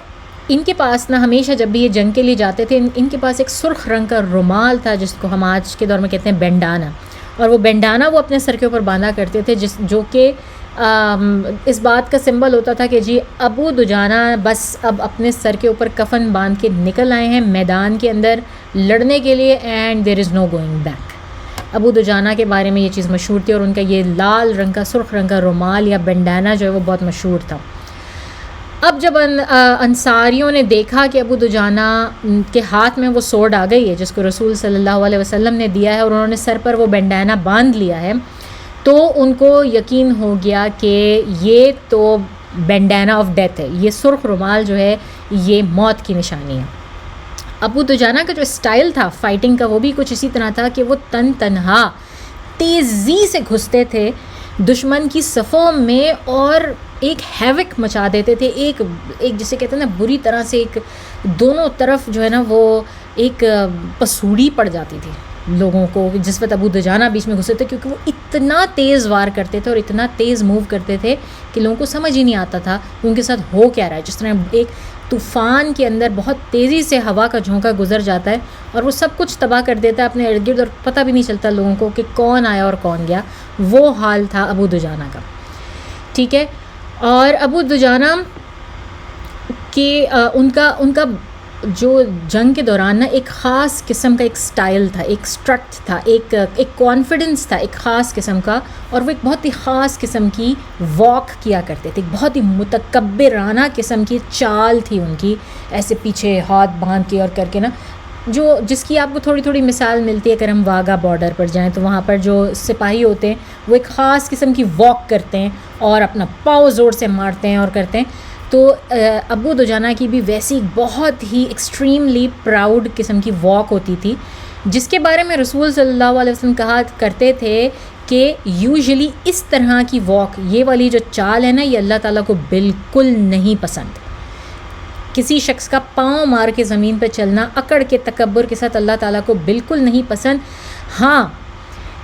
ان کے پاس نا ہمیشہ جب بھی یہ جنگ کے لیے جاتے تھے، ان کے پاس ایک سرخ رنگ کا رومال تھا جس کو ہم آج کے دور میں کہتے ہیں بینڈانا. اور وہ بینڈانا وہ اپنے سر کے اوپر باندھا کرتے تھے، جو کہ اس بات کا سمبل ہوتا تھا کہ جی ابو دجانہ بس اب اپنے سر کے اوپر کفن باندھ کے نکل آئے ہیں میدان کے اندر لڑنے کے لیے، and there is no going back. Abu Dujana کے بارے میں یہ چیز مشہور تھی، اور ان کا یہ لال رنگ کا سرخ رنگ کا رومال یا بینڈانا جو ہے وہ بہت مشہور تھا. اب جب انصاریوں نے دیکھا کہ ابو دجانہ کے ہاتھ میں وہ سورڈ آ گئی ہے جس کو رسول صلی اللہ علیہ وسلم نے دیا ہے، اور انہوں نے سر پر وہ بینڈانا باندھ لیا ہے، تو ان کو یقین ہو گیا کہ یہ تو بینڈانا آف ڈیتھ ہے، یہ سرخ رومال جو ہے یہ موت کی نشانی ہے. ابو دجانہ کا جو اسٹائل تھا فائٹنگ کا وہ بھی کچھ اسی طرح تھا کہ وہ تنہا تیزی سے گھستے تھے دشمن کی صفوں میں اور ایک ہیوک مچا دیتے تھے. ایک جسے کہتے ہیں نا بری طرح سے ایک دونوں طرف جو ہے نا وہ ایک پسوڑی پڑ جاتی تھی لوگوں کو جس وقت ابو دجانہ بیچ میں گھسے تھے، کیونکہ وہ اتنا تیز وار کرتے تھے اور اتنا تیز موو کرتے تھے کہ لوگوں کو سمجھ ہی نہیں آتا تھا کہ ان کے ساتھ ہو کیا رہا ہے. جس طرح ایک طوفان کے اندر بہت تیزی سے ہوا کا جھونکا گزر جاتا ہے اور وہ سب کچھ تباہ کر دیتا ہے اپنے ارد گرد، اور پتہ بھی نہیں چلتا لوگوں کو کہ کون آیا اور کون گیا. وہ حال تھا ابو دجانہ کا، ٹھیک ہے. اور ابو دجانہ کے ان کا جو جنگ کے دوران نا ایک خاص قسم کا ایک سٹائل تھا، ایک سٹرٹ تھا، ایک کانفیڈنس تھا ایک خاص قسم کا، اور وہ ایک بہت ہی خاص قسم کی واک کیا کرتے تھے. ایک بہت ہی متکبرانہ قسم کی چال تھی ان کی، ایسے پیچھے ہاتھ باندھ کے اور کر کے نا، جس کی آپ کو تھوڑی تھوڑی مثال ملتی ہے. اگر ہم واگا بارڈر پر جائیں تو وہاں پر جو سپاہی ہوتے ہیں وہ ایک خاص قسم کی واک کرتے ہیں اور اپنا پاؤں زور سے مارتے ہیں اور کرتے ہیں. تو ابو دجانہ کی بھی ویسی بہت ہی ایکسٹریملی پراؤڈ قسم کی واک ہوتی تھی، جس کے بارے میں رسول صلی اللہ علیہ وسلم کہا کرتے تھے کہ یوزلی اس طرح کی واک، یہ والی جو چال ہے نا، یہ اللہ تعالیٰ کو بالکل نہیں پسند. کسی شخص کا پاؤں مار کے زمین پہ چلنا اکڑ کے تکبر کے ساتھ اللہ تعالیٰ کو بالکل نہیں پسند. ہاں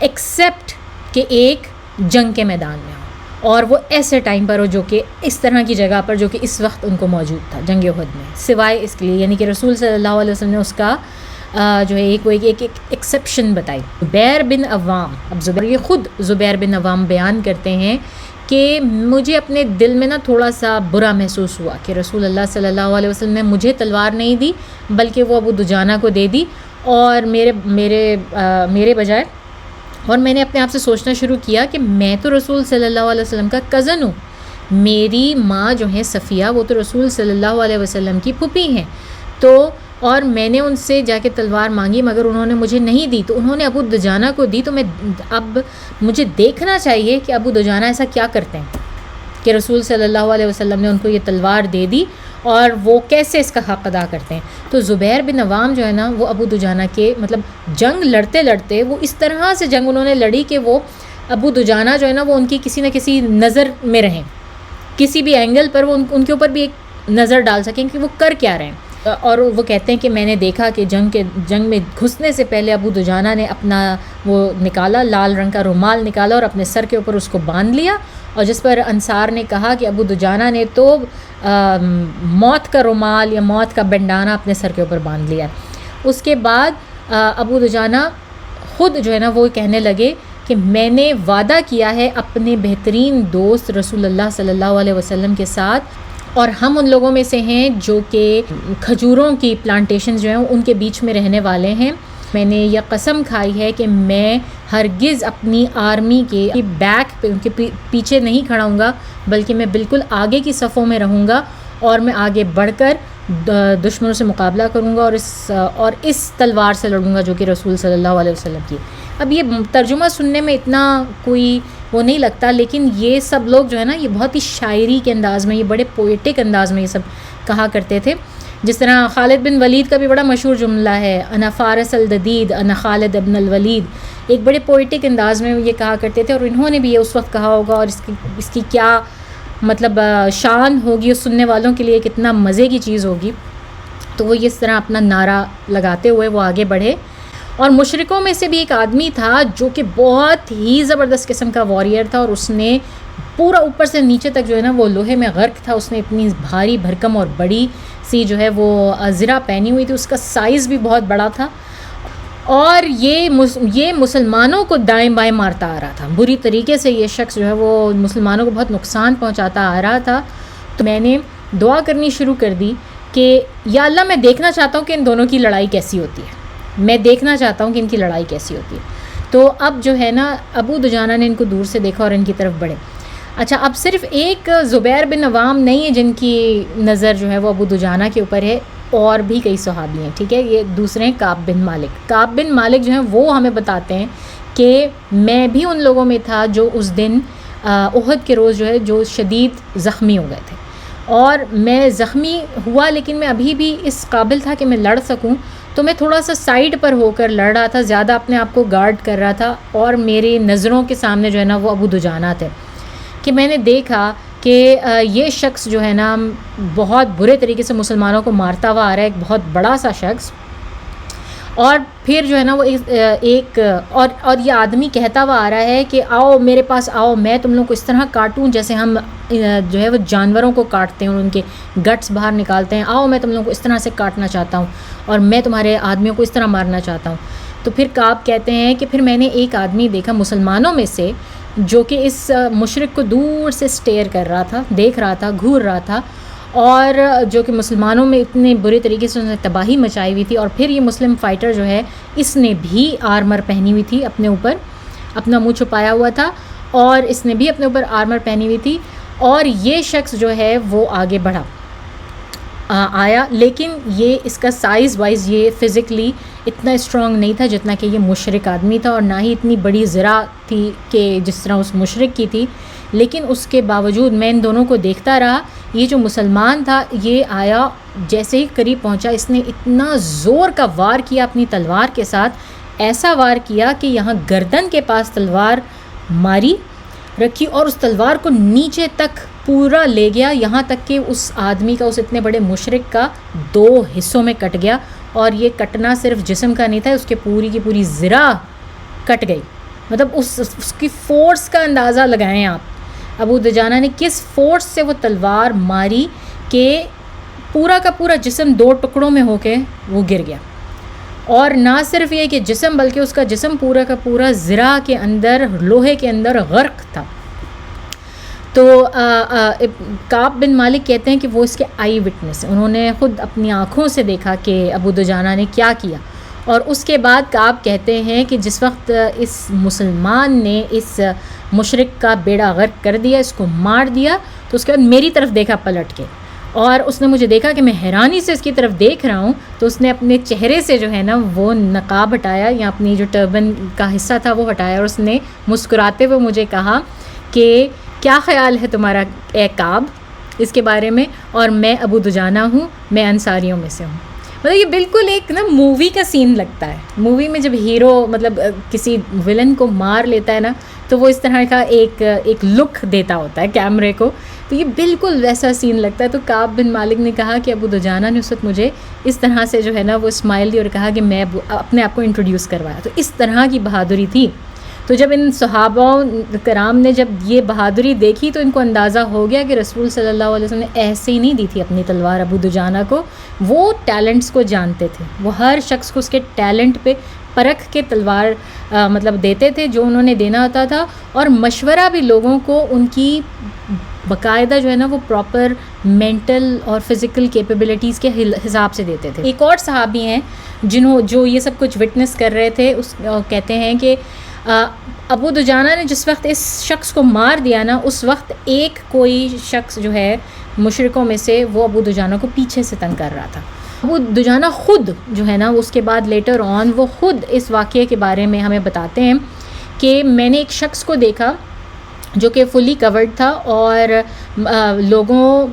ایکسیپٹ کہ ایک جنگ کے میدان میں ہو، اور وہ ایسے ٹائم پر ہو جو کہ اس طرح کی جگہ پر جو کہ اس وقت ان کو موجود تھا جنگ احد میں، سوائے اس کے لیے یعنی کہ رسول صلی اللہ علیہ وسلم نے اس کا جو ہے ایک ایکسیپشن بتائی. زبیر بن عوام، اب یہ خود زبیر بن عوام بیان کرتے ہیں کہ مجھے اپنے دل میں نا تھوڑا سا برا محسوس ہوا کہ رسول اللہ صلی اللہ علیہ وسلم نے مجھے تلوار نہیں دی بلکہ وہ ابو دجانہ کو دے دی اور میرے بجائے. اور میں نے اپنے آپ سے سوچنا شروع کیا کہ میں تو رسول صلی اللہ علیہ وسلم کا کزن ہوں، میری ماں جو ہے صفیہ وہ تو رسول صلی اللہ علیہ وسلم کی پھوپھی ہیں، تو اور میں نے ان سے جا کے تلوار مانگی مگر انہوں نے مجھے نہیں دی، تو انہوں نے ابو دجانہ کو دی. تو اب مجھے دیکھنا چاہیے کہ ابو دجانہ ایسا کیا کرتے ہیں کہ رسول صلی اللہ علیہ وسلم نے ان کو یہ تلوار دے دی اور وہ کیسے اس کا حق ادا کرتے ہیں. تو زبیر بن عوام جو ہے نا وہ ابو دجانہ کے مطلب جنگ لڑتے لڑتے وہ اس طرح سے جنگ انہوں نے لڑی کہ وہ ابو دجانہ جو ہے نا وہ ان کی کسی نہ کسی نظر میں رہیں، کسی بھی اینگل پر وہ ان کے اوپر بھی ایک نظر ڈال سکیں کہ وہ کر کیا رہے ہیں. اور وہ کہتے ہیں کہ میں نے دیکھا کہ جنگ میں گھسنے سے پہلے ابو دجانہ نے اپنا وہ نکالا، لال رنگ کا رومال نکالا اور اپنے سر کے اوپر اس کو باندھ لیا، اور جس پر انصار نے کہا کہ ابو دجانہ نے تو موت کا رومال یا موت کا بندانہ اپنے سر کے اوپر باندھ لیا۔ اس کے بعد ابو دجانہ خود جو ہے نا وہ کہنے لگے کہ میں نے وعدہ کیا ہے اپنے بہترین دوست رسول اللہ صلی اللہ علیہ وسلم کے ساتھ، اور ہم ان لوگوں میں سے ہیں جو کہ کھجوروں کی پلانٹیشنز جو ہیں ان کے بیچ میں رہنے والے ہیں۔ میں نے یہ قسم کھائی ہے کہ میں ہرگز اپنی آرمی کے بیک پہ ان کے پیچھے نہیں کھڑا ہوں گا، بلکہ میں بالکل آگے کی صفوں میں رہوں گا، اور میں آگے بڑھ کر دشمنوں سے مقابلہ کروں گا، اور اس تلوار سے لڑوں گا جو کہ رسول صلی اللہ علیہ وسلم کی۔ اب یہ ترجمہ سننے میں اتنا کوئی وہ نہیں لگتا، لیکن یہ سب لوگ جو ہے نا یہ بہت ہی شاعری کے انداز میں، یہ بڑے پوئٹک انداز میں یہ سب کہا کرتے تھے۔ جس طرح خالد بن ولید کا بھی بڑا مشہور جملہ ہے، انا فارس الجدید انا خالد ابن الولید، ایک بڑے پوئٹک انداز میں یہ کہا کرتے تھے، اور انہوں نے بھی یہ اس وقت کہا ہوگا، اور اس کی کیا مطلب شان ہوگی، اس سننے والوں کے لیے کتنا مزے کی چیز ہوگی۔ تو وہ اس طرح اپنا نعرہ لگاتے ہوئے وہ آگے بڑھے، اور مشرکوں میں سے بھی ایک آدمی تھا جو کہ بہت ہی زبردست قسم کا واریر تھا، اور اس نے پورا اوپر سے نیچے تک جو ہے نا وہ لوہے میں غرق تھا، اس نے اتنی بھاری بھرکم اور بڑی سی جو ہے وہ زرہ پہنی ہوئی تھی، اس کا سائز بھی بہت بڑا تھا، اور یہ مسلمانوں کو دائیں بائیں مارتا آ رہا تھا، بری طریقے سے یہ شخص جو ہے وہ مسلمانوں کو بہت نقصان پہنچاتا آ رہا تھا۔ تو میں نے دعا کرنی شروع کر دی کہ یا اللہ میں دیکھنا چاہتا ہوں کہ ان دونوں کی لڑائی کیسی ہوتی ہے، میں دیکھنا چاہتا ہوں کہ ان کی لڑائی کیسی ہوتی ہے۔ تو اب جو ہے نا ابو دجانہ نے ان کو دور سے دیکھا اور ان کی طرف بڑھے۔ اچھا، اب صرف ایک زبیر بن عوام نہیں ہے جن کی نظر جو ہے وہ ابو دجانہ کے اوپر ہے، اور بھی کئی صحابی ہیں، ٹھیک ہے۔ یہ دوسرے ہیں کعب بن مالک جو ہیں وہ ہمیں بتاتے ہیں کہ میں بھی ان لوگوں میں تھا جو اس دن احد کے روز جو ہے جو شدید زخمی ہو گئے تھے، اور میں زخمی ہوا لیکن میں ابھی بھی اس قابل تھا کہ میں لڑ سکوں، تو میں تھوڑا سا سائیڈ پر ہو کر لڑ رہا تھا، زیادہ اپنے آپ کو گارڈ کر رہا تھا، اور میری نظروں کے سامنے جو ہے نا وہ ابو دجانہ تھے، کہ میں نے دیکھا کہ یہ شخص جو ہے نا بہت برے طریقے سے مسلمانوں کو مارتا ہوا آ رہا ہے، ایک بہت بڑا سا شخص، اور پھر جو ہے نا وہ ایک اور یہ آدمی کہتا ہوا آ رہا ہے کہ آؤ میرے پاس آؤ، میں تم لوگوں کو اس طرح کاٹوں جیسے ہم جو ہے وہ جانوروں کو کاٹتے ہیں اور ان کے گٹس باہر نکالتے ہیں، آؤ میں تم لوگوں کو اس طرح سے کاٹنا چاہتا ہوں، اور میں تمہارے آدمیوں کو اس طرح مارنا چاہتا ہوں۔ تو پھر کعب کہتے ہیں کہ پھر میں نے ایک آدمی دیکھا مسلمانوں میں سے جو کہ اس مشرک کو دور سے سٹیئر کر رہا تھا، دیکھ رہا تھا، گھور رہا تھا، اور جو کہ مسلمانوں میں اتنے برے طریقے سے انہوں نے تباہی مچائی ہوئی تھی، اور پھر یہ مسلم فائٹر جو ہے اس نے بھی آرمر پہنی ہوئی تھی، اپنے اوپر اپنا منہ چھپایا ہوا تھا، اور اس نے بھی اپنے اوپر آرمر پہنی ہوئی تھی، اور یہ شخص جو ہے وہ آگے بڑھا آیا، لیکن یہ اس کا سائز وائز یہ فزیکلی اتنا اسٹرانگ نہیں تھا جتنا کہ یہ مشرک آدمی تھا، اور نہ ہی اتنی بڑی ذرا تھی کہ جس طرح اس مشرک کی تھی، لیکن اس کے باوجود میں ان دونوں کو دیکھتا رہا۔ یہ جو مسلمان تھا یہ آیا، جیسے ہی قریب پہنچا اس نے اتنا زور کا وار کیا اپنی تلوار کے ساتھ، ایسا وار کیا کہ یہاں گردن کے پاس تلوار ماری رکھی، اور اس تلوار کو نیچے تک پورا لے گیا، یہاں تک کہ اس آدمی کا، اس اتنے بڑے مشرک کا 2 حصوں میں کٹ گیا، اور یہ کٹنا صرف جسم کا نہیں تھا، اس کے پوری کی پوری ذرا کٹ گئی۔ مطلب اس کی فورس کا اندازہ لگائیں آپ، ابو دجانہ نے کس فورس سے وہ تلوار ماری کہ پورا کا پورا جسم 2 ٹکڑوں میں ہو کے وہ گر گیا، اور نہ صرف یہ کہ جسم بلکہ اس کا جسم پورا کا پورا ذرا کے اندر، لوہے کے اندر غرق تھا۔ تو کعب بن مالک کہتے ہیں کہ وہ اس کے آئی وٹنس، انہوں نے خود اپنی آنکھوں سے دیکھا کہ ابو دجانہ نے کیا کیا، اور اس کے بعد کعب کہتے ہیں کہ جس وقت اس مسلمان نے اس مشرک کا بیڑا غرق کر دیا، اس کو مار دیا، تو اس کے بعد میری طرف دیکھا پلٹ کے، اور اس نے مجھے دیکھا کہ میں حیرانی سے اس کی طرف دیکھ رہا ہوں، تو اس نے اپنے چہرے سے جو ہے نا وہ نقاب ہٹایا، یا اپنی جو ٹربن کا حصہ تھا وہ ہٹایا، اور اس نے مسکراتے ہوئے مجھے کہا کہ کیا خیال ہے تمہارا اے کعب اس کے بارے میں، اور میں ابو دجانہ ہوں، میں انصاریوں میں سے ہوں۔ مطلب یہ بالکل ایک نا مووی کا سین لگتا ہے. مووی میں جب ہیرو مطلب کسی ولن کو مار لیتا ہے نا تو وہ اس طرح کا ایک لک دیتا ہوتا ہے کیمرے کو, تو یہ بالکل ویسا سین لگتا ہے. تو کعب بن مالک نے کہا کہ ابو دجانہ نے اس وقت مجھے اس طرح سے جو ہے نا وہ اسمائل دی اور کہا کہ میں اپنے آپ کو انٹروڈیوس کروایا. تو اس طرح کی بہادری تھی. تو جب ان صحابہ کرام نے جب یہ بہادری دیکھی تو ان کو اندازہ ہو گیا کہ رسول صلی اللہ علیہ وسلم نے ایسے ہی نہیں دی تھی اپنی تلوار ابو دجانہ کو. وہ ٹیلنٹس کو جانتے تھے, وہ ہر شخص کو اس کے ٹیلنٹ پہ پرکھ کے تلوار مطلب دیتے تھے جو انہوں نے دینا ہوتا تھا, اور مشورہ بھی لوگوں کو ان کی باقاعدہ جو ہے نا وہ پراپر مینٹل اور فزیکل کیپیبلٹیز کے حساب سے دیتے تھے. ایک اور صحابی ہیں جو یہ سب کچھ وٹنس کر رہے تھے, کہتے ہیں کہ ابو دجانہ نے جس وقت اس شخص کو مار دیا نا, اس وقت ایک کوئی شخص جو ہے مشرکوں میں سے وہ ابو دجانہ کو پیچھے سے تنگ کر رہا تھا. ابو دجانہ خود جو ہے نا اس کے بعد لیٹر آن وہ خود اس واقعے کے بارے میں ہمیں بتاتے ہیں کہ میں نے ایک شخص کو دیکھا جو کہ فلی کورڈ تھا اور لوگوں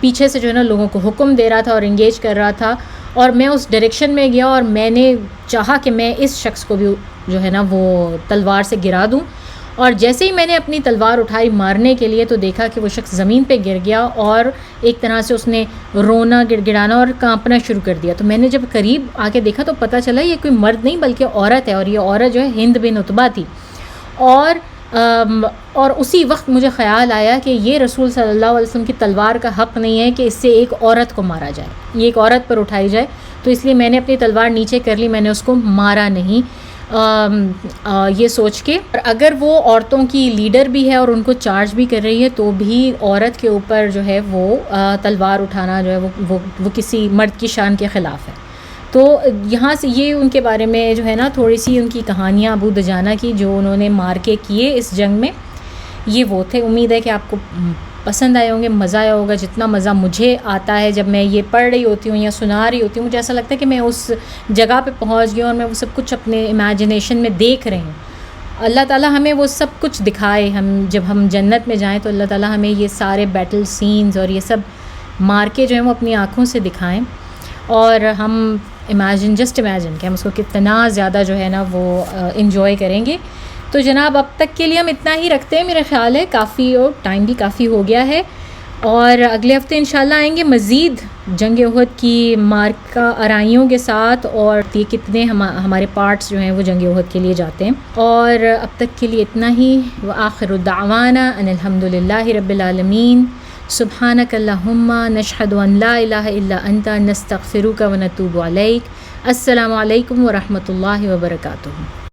پیچھے سے جو ہے نا لوگوں کو حکم دے رہا تھا اور انگیج کر رہا تھا, اور میں اس ڈائریکشن میں گیا اور میں نے چاہا کہ میں اس شخص کو بھی جو ہے نا وہ تلوار سے گرا دوں. اور جیسے ہی میں نے اپنی تلوار اٹھائی مارنے کے لیے تو دیکھا کہ وہ شخص زمین پہ گر گیا اور ایک طرح سے اس نے رونا گڑ گڑانا اور کانپنا شروع کر دیا. تو میں نے جب قریب آ کے دیکھا تو پتہ چلا یہ کوئی مرد نہیں بلکہ عورت ہے, اور یہ عورت جو ہے ہند بن عتبہ تھی. اور اسی وقت مجھے خیال آیا کہ یہ رسول صلی اللہ علیہ وسلم کی تلوار کا حق نہیں ہے کہ اس سے ایک عورت کو مارا جائے, یہ ایک عورت پر اٹھائی جائے. تو اس لیے میں نے اپنی تلوار نیچے کر لی, میں نے اس کو مارا نہیں, یہ سوچ کے. اور اگر وہ عورتوں کی لیڈر بھی ہے اور ان کو چارج بھی کر رہی ہے تو بھی عورت کے اوپر جو ہے وہ تلوار اٹھانا جو ہے وہ کسی مرد کی شان کے خلاف ہے. تو یہاں سے یہ ان کے بارے میں جو ہے نا تھوڑی سی ان کی کہانیاں ابو دجانہ کی جو انہوں نے مار کے کیے اس جنگ میں, یہ وہ تھے. امید ہے کہ آپ کو پسند آئے ہوں گے, مزہ آیا ہوگا جتنا مزہ مجھے آتا ہے جب میں یہ پڑھ رہی ہوتی ہوں یا سنا رہی ہوتی ہوں. مجھے ایسا لگتا ہے کہ میں اس جگہ پہ پہنچ گئی اور میں وہ سب کچھ اپنے امیجنیشن میں دیکھ رہی ہوں. اللہ تعالیٰ ہمیں وہ سب کچھ دکھائے, جب ہم جنت میں جائیں تو اللہ تعالیٰ ہمیں یہ سارے بیٹل سینز اور یہ سب مار کے جو ہیں وہ اپنی آنکھوں سے دکھائیں, اور ہم جسٹ امیجن کہ ہم اس کو کتنا زیادہ جو ہے نا وہ انجوائے کریں گے. تو جناب اب تک کے لیے ہم اتنا ہی رکھتے ہیں, میرا خیال ہے کافی, اور ٹائم بھی کافی ہو گیا ہے. اور اگلے ہفتے انشاءاللہ آئیں گے مزید جنگ احد کی مارکہ آرائیوں کے ساتھ, اور یہ کتنے ہمارے پارٹس جو ہیں وہ جنگ احد کے لیے جاتے ہیں. اور اب تک کے لیے اتنا ہی. وآخر الدعوانا ان الحمدللہ رب العالمین. سبحانک اللہم نشہد ان لا الہ الا انت نستغفرک ونتوب الیک. السلام علیکم ورحمۃ اللہ وبرکاتہ.